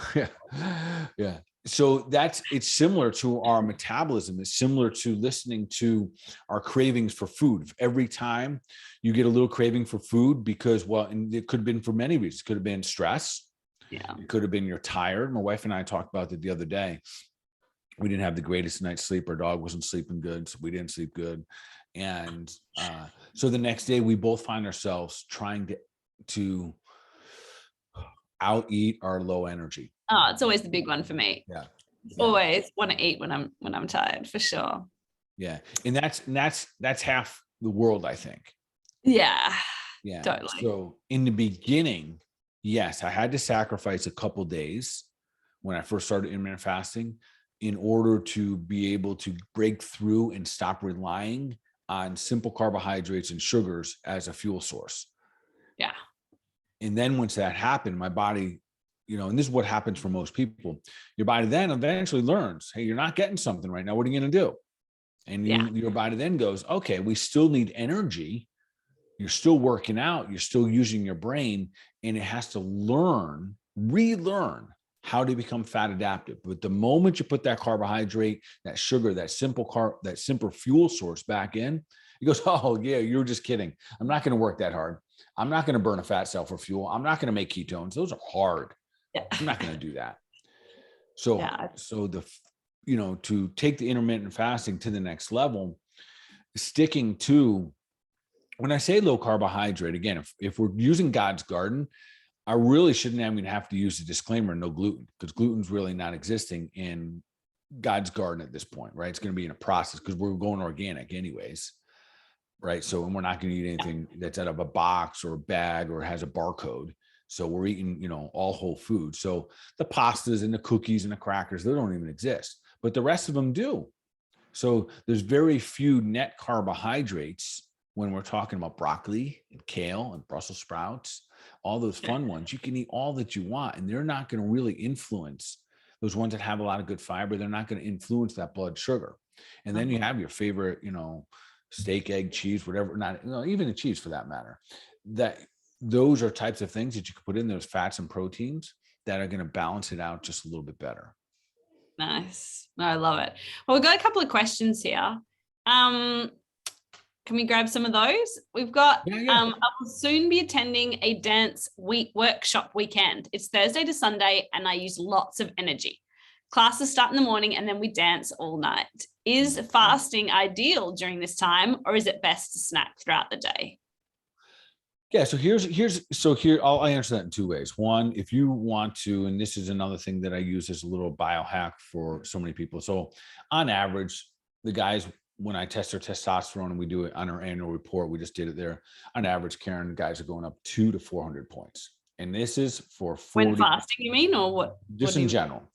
So it's similar to our metabolism. It's similar to listening to our cravings for food. Every time you get a little craving for food because, and it could have been for many reasons. It could have been stress.
Yeah.
It could have been you're tired. My wife and I talked about it the other day. We didn't have the greatest night's sleep. Our dog wasn't sleeping good, so we didn't sleep good. And so the next day we both find ourselves trying to out eat our low energy.
Oh, it's always the big one for me.
Yeah.
Always want to eat when I'm tired, for sure.
Yeah. And that's half the world, I think.
Yeah.
Yeah.
Totally.
So in the beginning, yes, I had to sacrifice a couple days when I first started intermittent fasting in order to be able to break through and stop relying on simple carbohydrates and sugars as a fuel source.
Yeah.
And then once that happened, my body, and this is what happens for most people, your body then eventually learns, hey, you're not getting something right now. What are you going to do? And your body then goes, okay, we still need energy. You're still working out. You're still using your brain, and it has to relearn how to become fat adaptive. But the moment you put that carbohydrate, that sugar, that simple fuel source back in, it goes, oh yeah, you were just kidding. I'm not going to work that hard. I'm not going to burn a fat cell for fuel. I'm not going to make ketones. Those are hard. Yeah. I'm not going to do that. So to take the intermittent fasting to the next level, sticking to, when I say low carbohydrate, again, if we're using God's garden, I really shouldn't even have to use the disclaimer, no gluten, because gluten's really not existing in God's garden at this point, right? It's going to be in a process because we're going organic anyways, right? So we're not going to eat anything that's out of a box or a bag or has a barcode. So we're eating, all whole food. So the pastas and the cookies and the crackers, they don't even exist, but the rest of them do. So there's very few net carbohydrates when we're talking about broccoli and kale and Brussels sprouts, all those fun ones. You can eat all that you want, and they're not going to really influence those ones that have a lot of good fiber. They're not going to influence that blood sugar. And then you have your favorite, steak, egg, cheese, whatever, not even the cheese for that matter. That those are types of things that you can put in, those fats and proteins that are going to balance it out just a little bit better.
Nice. No, I love it. Well, we've got a couple of questions here. Can we grab some of those? We've got, I will soon be attending a dance workshop weekend. It's Thursday to Sunday, and I use lots of energy. Classes start in the morning, and then we dance all night. Is fasting ideal during this time, or is it best to snack throughout the day?
Yeah. So here, I'll answer that in two ways. One, if you want to, and this is another thing that I use as a little biohack for so many people. So on average, the guys, when I test their testosterone, and we do it on our annual report, we just did it there. On average, Karen, guys are going up 200 to 400 points. And this is for 40.
When fasting, you mean, or what?
Just in general,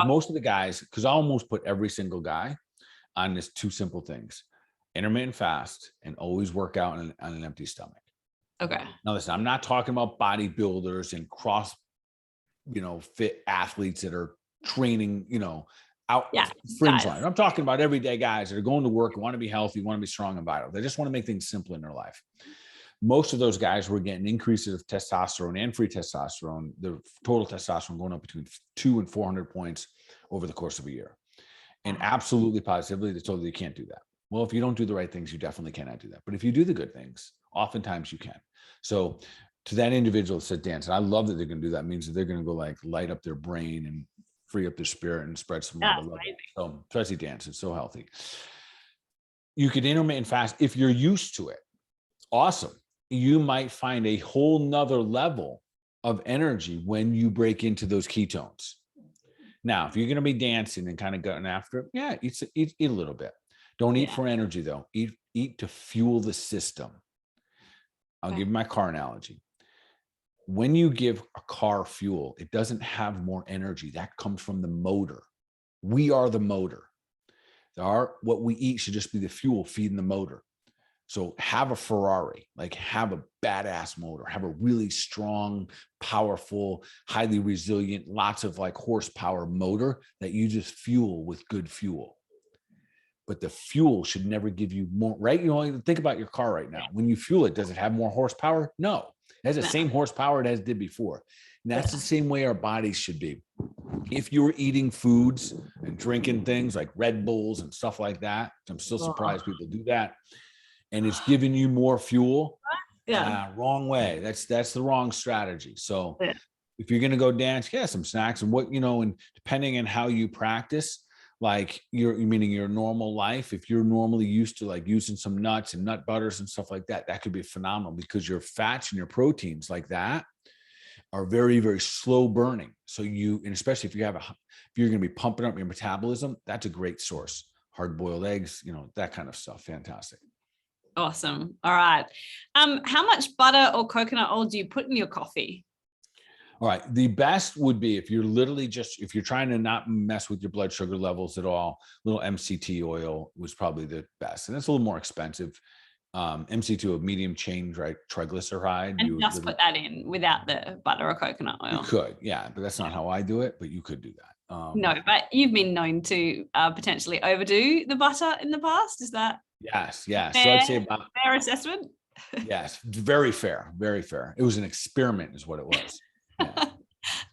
most of the guys, because I almost put every single guy on this two simple things: intermittent fast and always work out on an empty stomach.
Okay.
Now listen, I'm not talking about bodybuilders and fit athletes that are training, out fringe line. I'm talking about everyday guys that are going to work, want to be healthy, want to be strong and vital. They just want to make things simple in their life. Most of those guys were getting increases of testosterone and free testosterone, the total testosterone going up between 200 and 400 points over the course of a year. And absolutely positively, they told you can't do that. Well, if you don't do the right things, you definitely cannot do that. But if you do the good things, oftentimes you can. So to that individual that said dance, and I love that they're going to do that, means that they're going to go light up their brain and free up their spirit and spread some love. So especially dance, it's so healthy. You could intermittent fast if you're used to it. Awesome. You might find a whole nother level of energy when you break into those ketones. Now, if you're going to be dancing and kind of going after it, eat a little bit. Don't eat for energy though. Eat to fuel the system. I'll give you my car analogy. When you give a car fuel, it doesn't have more energy. That comes from the motor. We are the motor. What we eat should just be the fuel feeding the motor. So have a Ferrari, have a badass motor, have a really strong, powerful, highly resilient, lots of horsepower motor that you just fuel with good fuel. But the fuel should never give you more, right? Think about your car right now. When you fuel it, does it have more horsepower? No, it has the same horsepower it did before. And that's the same way our bodies should be. If you were eating foods and drinking things like Red Bulls and stuff like that, I'm still surprised people do that, and it's giving you more fuel, wrong way. That's the wrong strategy. So if you're going to go dance, some snacks and and depending on how you practice, meaning your normal life, if you're normally used to using some nuts and nut butters and stuff like that, that could be phenomenal, because your fats and your proteins like that are very, very slow burning. So and especially if you're going to be pumping up your metabolism, that's a great source. Hard boiled eggs, that kind of stuff. Fantastic.
Awesome. All right. How much butter or coconut oil do you put in your coffee?
All right. The best would be if you're trying to not mess with your blood sugar levels at all, little MCT oil was probably the best. And it's a little more expensive. MCT, a medium chain, right? Triglyceride.
And just put that in without the butter or coconut oil.
You could, yeah, but that's not how I do it, but you could do that.
No, but you've been known to potentially overdo the butter in the past. Is that?
Yes. Fair,
so I'd say about fair assessment.
Yes. Very fair. Very fair. It was an experiment is what it was. Yeah.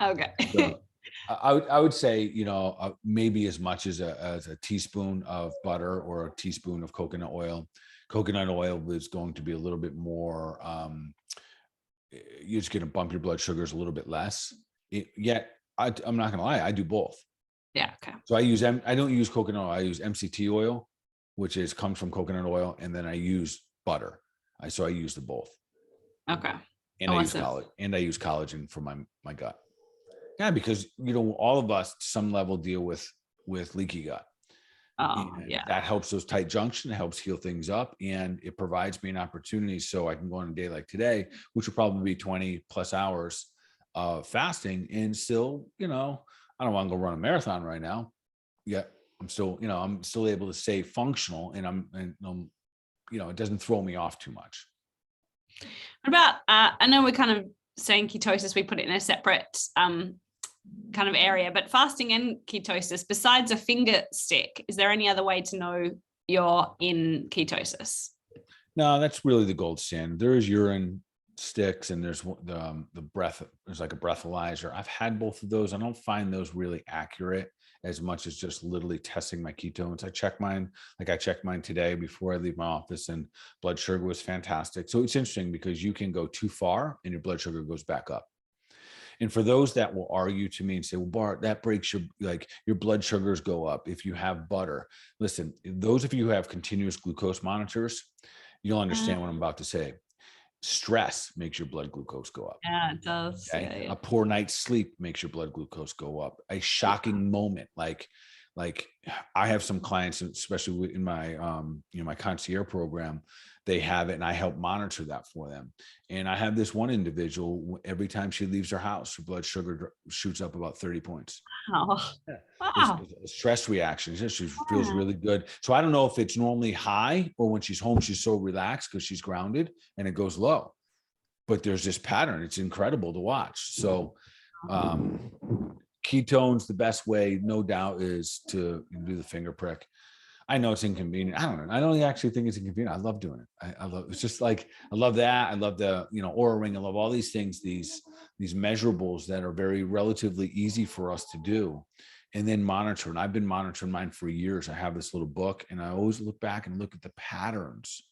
Okay.
So, I would say, maybe as much as a teaspoon of butter or a teaspoon of coconut oil. Coconut oil is going to be a little bit more, you're just going to bump your blood sugars a little bit less. Yet, I'm not going to lie, I do both.
Yeah. Okay.
So I don't use coconut oil. I use MCT oil, which comes from coconut oil. And then I use butter. So I use the both.
Okay.
And I use collagen for my gut. Yeah, because all of us to some level deal with leaky gut. That helps those tight junctions. It helps heal things up, and it provides me an opportunity so I can go on a day like today, which will probably be 20 plus hours fasting and still, I don't want to go run a marathon right now. Yet I'm still, I'm still able to stay functional, and it doesn't throw me off too much.
What about, I know we're kind of saying ketosis, we put it in a separate kind of area, but fasting and ketosis, besides a finger stick, is there any other way to know you're in ketosis?
No, that's really the gold standard. There is urine sticks, and there's the breath. There's like a breathalyzer. I've had both of those. I don't find those really accurate as much as just literally testing my ketones. I checked mine today before I leave my office, and blood sugar was fantastic. So it's interesting because you can go too far and your blood sugar goes back up. And for those that will argue to me and say, well, Bart, that breaks your blood sugars go up if you have butter. Listen, those of you who have continuous glucose monitors, you'll understand what I'm about to say. Stress makes your blood glucose go up.
Yeah, it does.
Okay?
Yeah.
A poor night's sleep makes your blood glucose go up. A shocking moment, like I have some clients, especially in my my concierge program, they have it, and I help monitor that for them. And I have this one individual, every time she leaves her house, her blood sugar shoots up about 30 points.
Oh,
Yeah.
wow.
It's a stress reaction. She feels really good. So I don't know if it's normally high, or when she's home, she's so relaxed because she's grounded and it goes low. But there's this pattern. It's incredible to watch. So ketones, the best way, no doubt, is to do the finger prick. I know it's inconvenient. I don't know. I don't actually think it's inconvenient. I love doing it. I love, it's just like, I love that. I love the, Oura ring. I love all these things, these measurables that are very relatively easy for us to do, and then monitor. And I've been monitoring mine for years. I have this little book, and I always look back and look at the patterns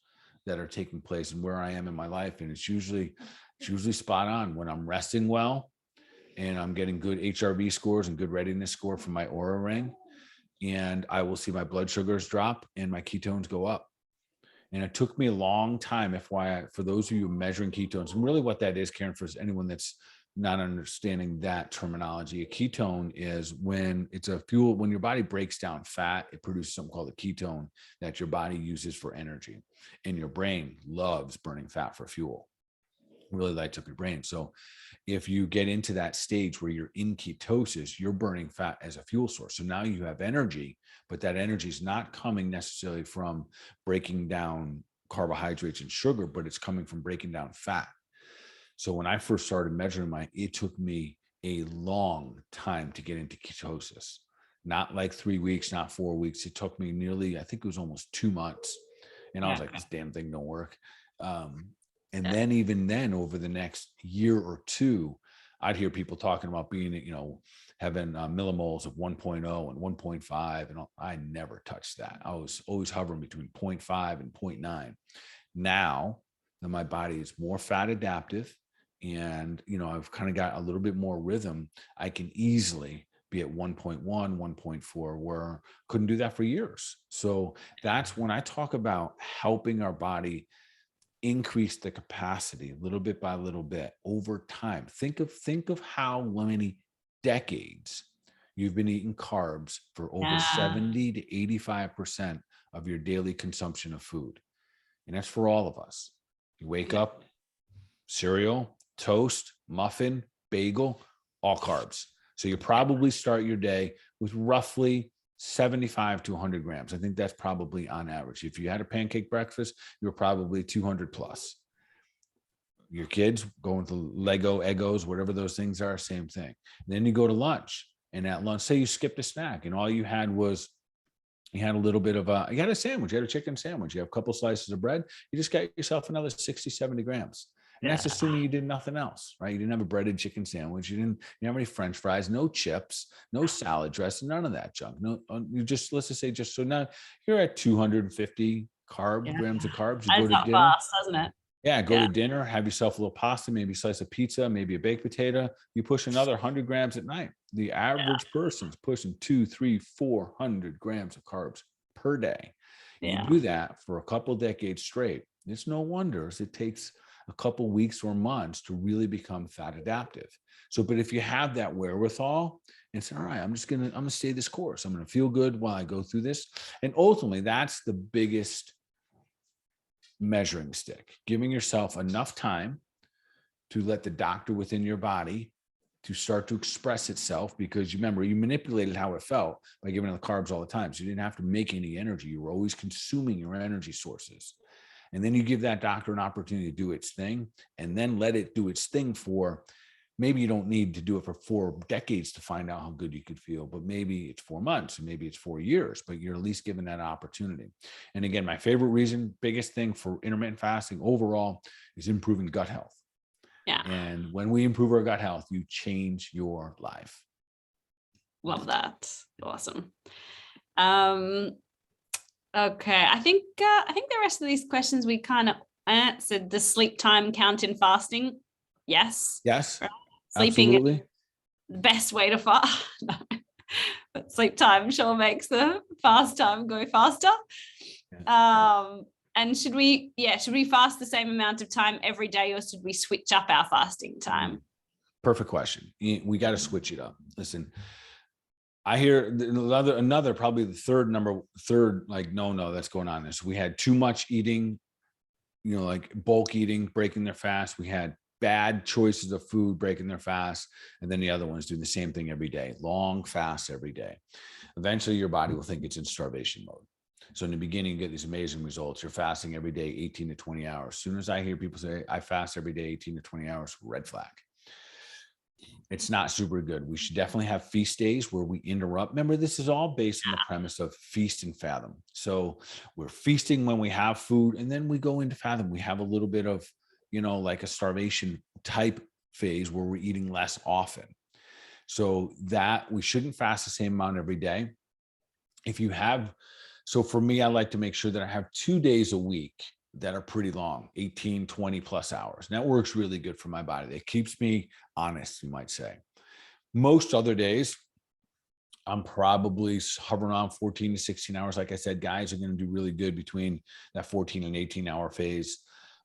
that are taking place and where I am in my life. And it's usually spot on when I'm resting well and I'm getting good HRV scores and good readiness score from my Oura ring. And I will see my blood sugars drop and my ketones go up. And it took me a long time, FYI, for those of you measuring ketones, and really what that is, Karen, for anyone that's not understanding that terminology, a ketone is when it's a fuel, when your body breaks down fat, it produces something called a ketone that your body uses for energy. And your brain loves burning fat for fuel. Really lights up your brain. So if you get into that stage where you're in ketosis, you're burning fat as a fuel source. So now you have energy, but that energy is not coming necessarily from breaking down carbohydrates and sugar, but it's coming from breaking down fat. So when I first started measuring it took me a long time to get into ketosis. Not like 3 weeks, not 4 weeks. It took me nearly, I think it was almost 2 months. And I was like, this damn thing don't work. And then even then, over the next year or two, I'd hear people talking about being, having millimoles of 1.0 and 1.5. And I never touched that. I was always hovering between 0.5 and 0.9. Now that my body is more fat adaptive and, I've kind of got a little bit more rhythm, I can easily be at 1.1, 1.4, where I couldn't do that for years. So that's when I talk about helping our body increase the capacity little bit by little bit over time. Think of how many decades you've been eating carbs for over 70 to 85% of your daily consumption of food. And that's for all of us. You wake up, cereal, toast, muffin, bagel, all carbs. So you probably start your day with roughly 75 to 100 grams. I think that's probably on average. If you had a pancake breakfast, you're probably 200 plus. Your kids going to Lego, Eggos, whatever those things are, same thing. And then you go to lunch, and at lunch, say you skipped a snack and all you had was, you had a little bit of you had a sandwich, you had a chicken sandwich, you have a couple slices of bread, you just got yourself another 60, 70 grams. And that's assuming you did nothing else, right? You didn't have a breaded chicken sandwich. You didn't have any French fries, no chips, no salad dressing, none of that junk. No, you just, let's just say, just so now you're at 250 grams of carbs. You go to dinner.
Fast, doesn't it?
Yeah, go to dinner, have yourself a little pasta, maybe a slice of pizza, maybe a baked potato. You push another 100 grams at night. The average person's pushing 200, 300, 400 grams of carbs per day. You do that for a couple decades straight. It's no wonder it takes a couple weeks or months to really become fat adaptive. So, but if you have that wherewithal and say, all right, I'm going to stay this course. I'm going to feel good while I go through this. And ultimately, that's the biggest measuring stick, giving yourself enough time to let the doctor within your body to start to express itself, because you remember, you manipulated how it felt by giving it the carbs all the time. So you didn't have to make any energy. You were always consuming your energy sources. And then you give that doctor an opportunity to do its thing, and then let it do its thing for, maybe you don't need to do it for 4 decades to find out how good you could feel, but maybe it's 4 months, and maybe it's 4 years, but you're at least given that opportunity. And again, my favorite reason, biggest thing for intermittent fasting overall is improving gut health.
Yeah.
And when we improve our gut health, you change your life.
Love that. Awesome. Okay. I think the rest of these questions we kind of answered. The sleep time count in fasting. Yes.
Yes.
Right? Sleeping
absolutely.
is the best way to fast. But sleep time sure makes the fast time go faster. Yeah. And should we fast the same amount of time every day, or should we switch up our fasting time?
Perfect question. We got to switch it up. Listen, I hear another probably the third like no that's going on. This we had too much eating, like bulk eating, breaking their fast. We had bad choices of food, breaking their fast, and then the other ones do the same thing every day, long fasts every day. Eventually, your body will think it's in starvation mode. So in the beginning, you get these amazing results. You're fasting every day, 18 to 20 hours. As soon as I hear people say, I fast every day, 18 to 20 hours, red flag. It's not super good. We should definitely have feast days where we interrupt. Remember, this is all based on the premise of feast and fathom. So we're feasting when we have food, and then we go into fathom. We have a little bit of, like a starvation type phase where we're eating less often. So that we shouldn't fast the same amount every day. So for me, I like to make sure that I have 2 days a week that are pretty long, 18, 20 plus hours. And that works really good for my body. It keeps me honest, you might say. Most other days, I'm probably hovering around 14 to 16 hours. Like I said, guys are going to do really good between that 14 and 18 hour phase.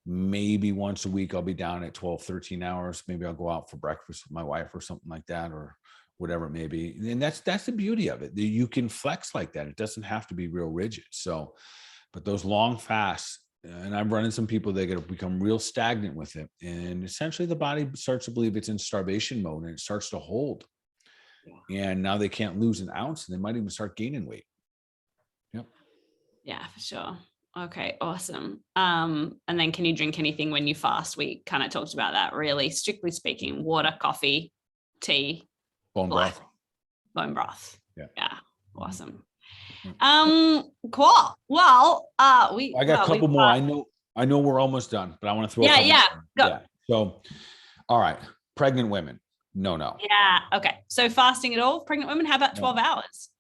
Maybe once a week, I'll be down at 12, 13 hours. Maybe I'll go out for breakfast with my wife or something like that, or whatever it may be. And that's the beauty of it. You can flex like that. It doesn't have to be real rigid. So, but those long fasts, and I've run into some people, they're going to become real stagnant with it. And essentially the body starts to believe it's in starvation mode, and it starts to hold. And now they can't lose an ounce, and they might even start gaining weight. Yep.
Yeah, for sure. Okay, awesome. And then can you drink anything when you fast? We kind of talked about that, really. Strictly speaking, water, coffee, tea,
bone broth.
Bone broth.
Yeah.
Awesome. Cool. Well,
I got a couple more. I know we're almost done, but I want to throw a couple more.
Go.
Yeah. So, all right. Pregnant women. No.
Yeah. Okay. So fasting at all, pregnant women, how about 12 hours?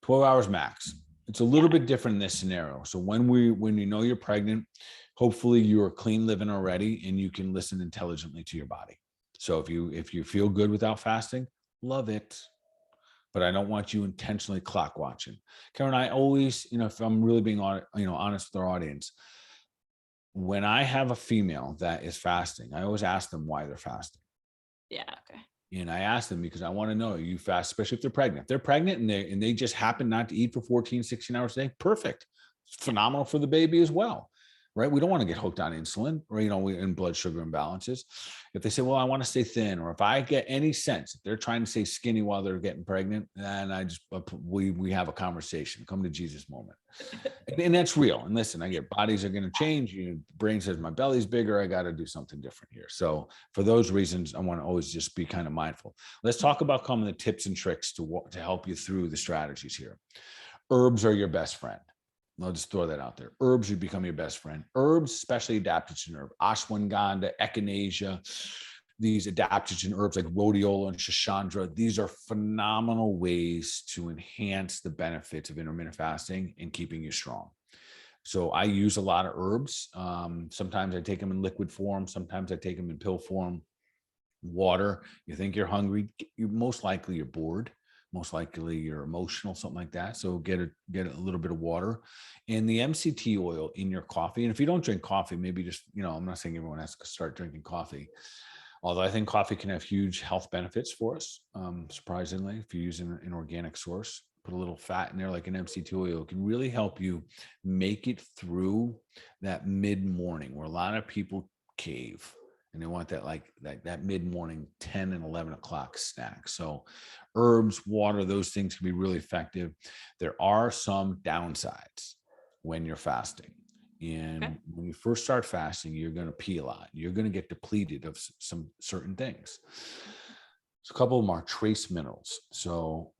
12 hours max. It's a little bit different in this scenario. So when you know you're pregnant, hopefully you're clean living already, and you can listen intelligently to your body. So if you feel good without fasting, love it. But I don't want you intentionally clock watching. Karen, I always, if I'm really being honest with our audience, when I have a female that is fasting, I always ask them why they're fasting.
Yeah. Okay.
And I ask them because I want to know, you fast, especially if they're pregnant. If they're pregnant and they just happen not to eat for 14, 16 hours a day, perfect. It's phenomenal for the baby as well, right? We don't want to get hooked on insulin or, in blood sugar imbalances. If they say, well, I want to stay thin, or if I get any sense, if they're trying to stay skinny while they're getting pregnant, and we have a conversation, come to Jesus moment. And that's real. And listen, I get bodies are going to change. Your brain says my belly's bigger. I got to do something different here. So for those reasons, I want to always just be kind of mindful. Let's talk about some of the tips and tricks to help you through the strategies here. Herbs are your best friend. I'll just throw that out there. Herbs should become your best friend. Herbs, especially adaptogen herb, ashwagandha, echinacea, these adaptogen herbs like rhodiola and shashandra. These are phenomenal ways to enhance the benefits of intermittent fasting and keeping you strong. So I use a lot of herbs. Sometimes I take them in liquid form. Sometimes I take them in pill form. Water. You think you're hungry. Most likely you're bored. Most likely you're emotional, something like that. So get a little bit of water and the MCT oil in your coffee. And if you don't drink coffee, maybe just, I'm not saying everyone has to start drinking coffee. Although I think coffee can have huge health benefits for us. Surprisingly, if you use an organic source, put a little fat in there, like an MCT oil, it can really help you make it through that mid-morning where a lot of people cave. and they want that mid-morning 10 and 11 o'clock snack. So herbs, water, those things can be really effective. There are some downsides when you're fasting. And when you first start fasting, you're going to pee a lot. You're going to get depleted of some certain things. So a couple of them are trace minerals. So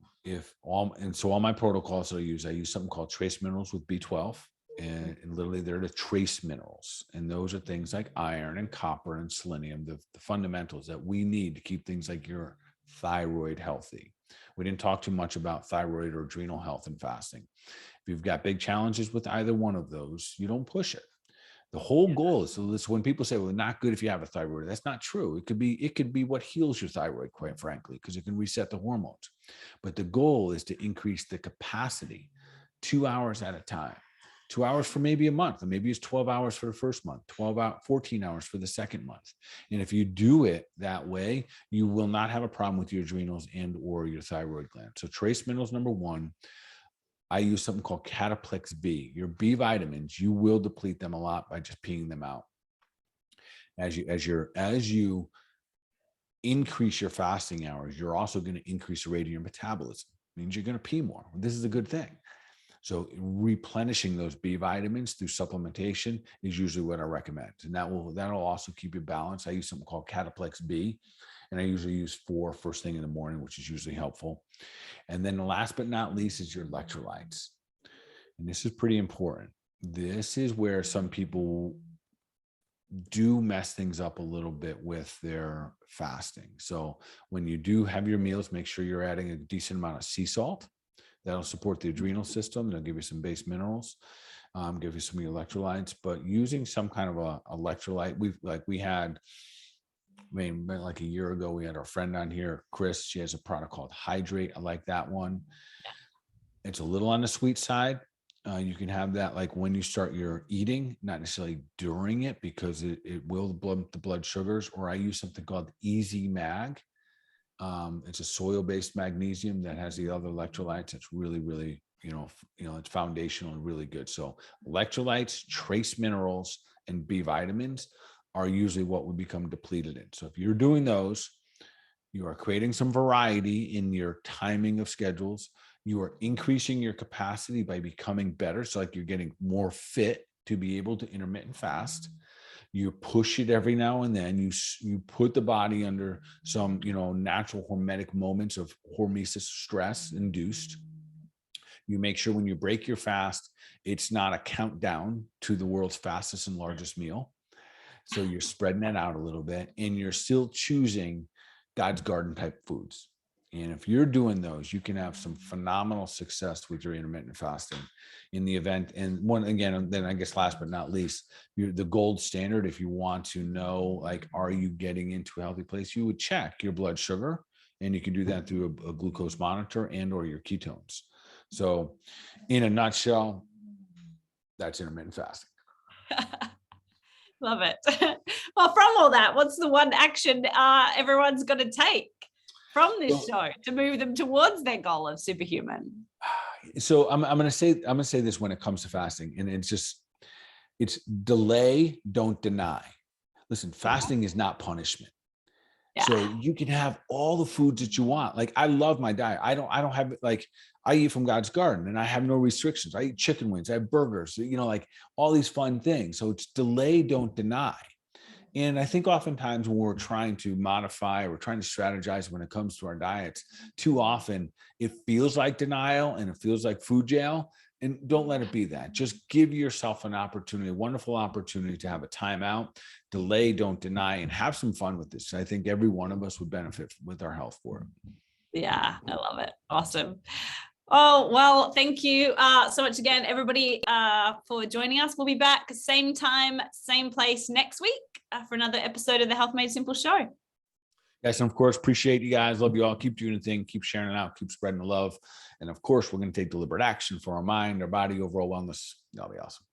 all my protocols that I use something called trace minerals with B12. And literally they're the trace minerals. And those are things like iron and copper and selenium, the fundamentals that we need to keep things like your thyroid healthy. We didn't talk too much about thyroid or adrenal health in fasting. If you've got big challenges with either one of those, you don't push it. The whole goal is, so this, when people say, well, not good if you have a thyroid, that's not true. It could be what heals your thyroid, quite frankly, because it can reset the hormones. But the goal is to increase the capacity 2 hours at a time. 2 hours for maybe a month, and maybe it's 12 hours for the first month, 14 hours for the second month. And if you do it that way, you will not have a problem with your adrenals and or your thyroid gland. So trace minerals, number one. I use something called Cataplex B. Your B vitamins, you will deplete them a lot by just peeing them out. As you increase your fasting hours, you're also going to increase the rate of your metabolism. It means you're going to pee more. This is a good thing. So replenishing those B vitamins through supplementation is usually what I recommend. And that'll also keep you balanced. I use something called Cataplex B, and I usually use 4 first thing in the morning, which is usually helpful. And then the last but not least is your electrolytes. And this is pretty important. This is where some people do mess things up a little bit with their fasting. So when you do have your meals, make sure you're adding a decent amount of sea salt. That'll support the adrenal system. They'll give you some base minerals, give you some electrolytes, but using some kind of a electrolyte. We had like a year ago, we had our friend on here, Chris. She has a product called Hydrate. I like that one. It's a little on the sweet side. You can have that like when you start your eating, not necessarily during it, because it will bump the blood sugars. Or I use something called Easy Mag. It's a soil-based magnesium that has the other electrolytes. It's really, really, it's foundational and really good. So electrolytes, trace minerals, and B vitamins are usually what we become depleted in. So if you're doing those, you are creating some variety in your timing of schedules. You are increasing your capacity by becoming better. So like you're getting more fit to be able to intermittent fast. You push it every now and then. You put the body under some, natural hormetic moments of hormesis stress induced. You make sure when you break your fast, it's not a countdown to the world's fastest and largest meal. So you're spreading that out a little bit, and you're still choosing God's garden type foods. And if you're doing those, you can have some phenomenal success with your intermittent fasting in the event. And then I guess last but not least, the gold standard, if you want to know, like, are you getting into a healthy place, you would check your blood sugar, and you can do that through a glucose monitor and or your ketones. So in a nutshell, that's intermittent fasting.
Love it. Well, from all that, what's the one action everyone's going to take from this show to move them towards their goal of superhuman?
So I'm going to say this when it comes to fasting, and it's delay, don't deny. Listen, fasting is not punishment. Yeah. So you can have all the foods that you want. Like, I love my diet. I don't have, like, I eat from God's garden and I have no restrictions. I eat chicken wings, I have burgers, like all these fun things. So it's delay, don't deny. And I think oftentimes when we're trying to modify, or trying to strategize when it comes to our diets, too often it feels like denial and it feels like food jail. And don't let it be that. Just give yourself an opportunity, a wonderful opportunity to have a timeout, delay, don't deny, and have some fun with this. I think every one of us would benefit with our health for it.
Yeah, I love it. Awesome. Oh, well, thank you so much again, everybody, for joining us. We'll be back same time, same place next week for another episode of the Health Made Simple show.
Yes, and of course, appreciate you guys. Love you all. Keep doing the thing. Keep sharing it out. Keep spreading the love. And of course, we're going to take deliberate action for our mind, our body, overall wellness. That'll be awesome.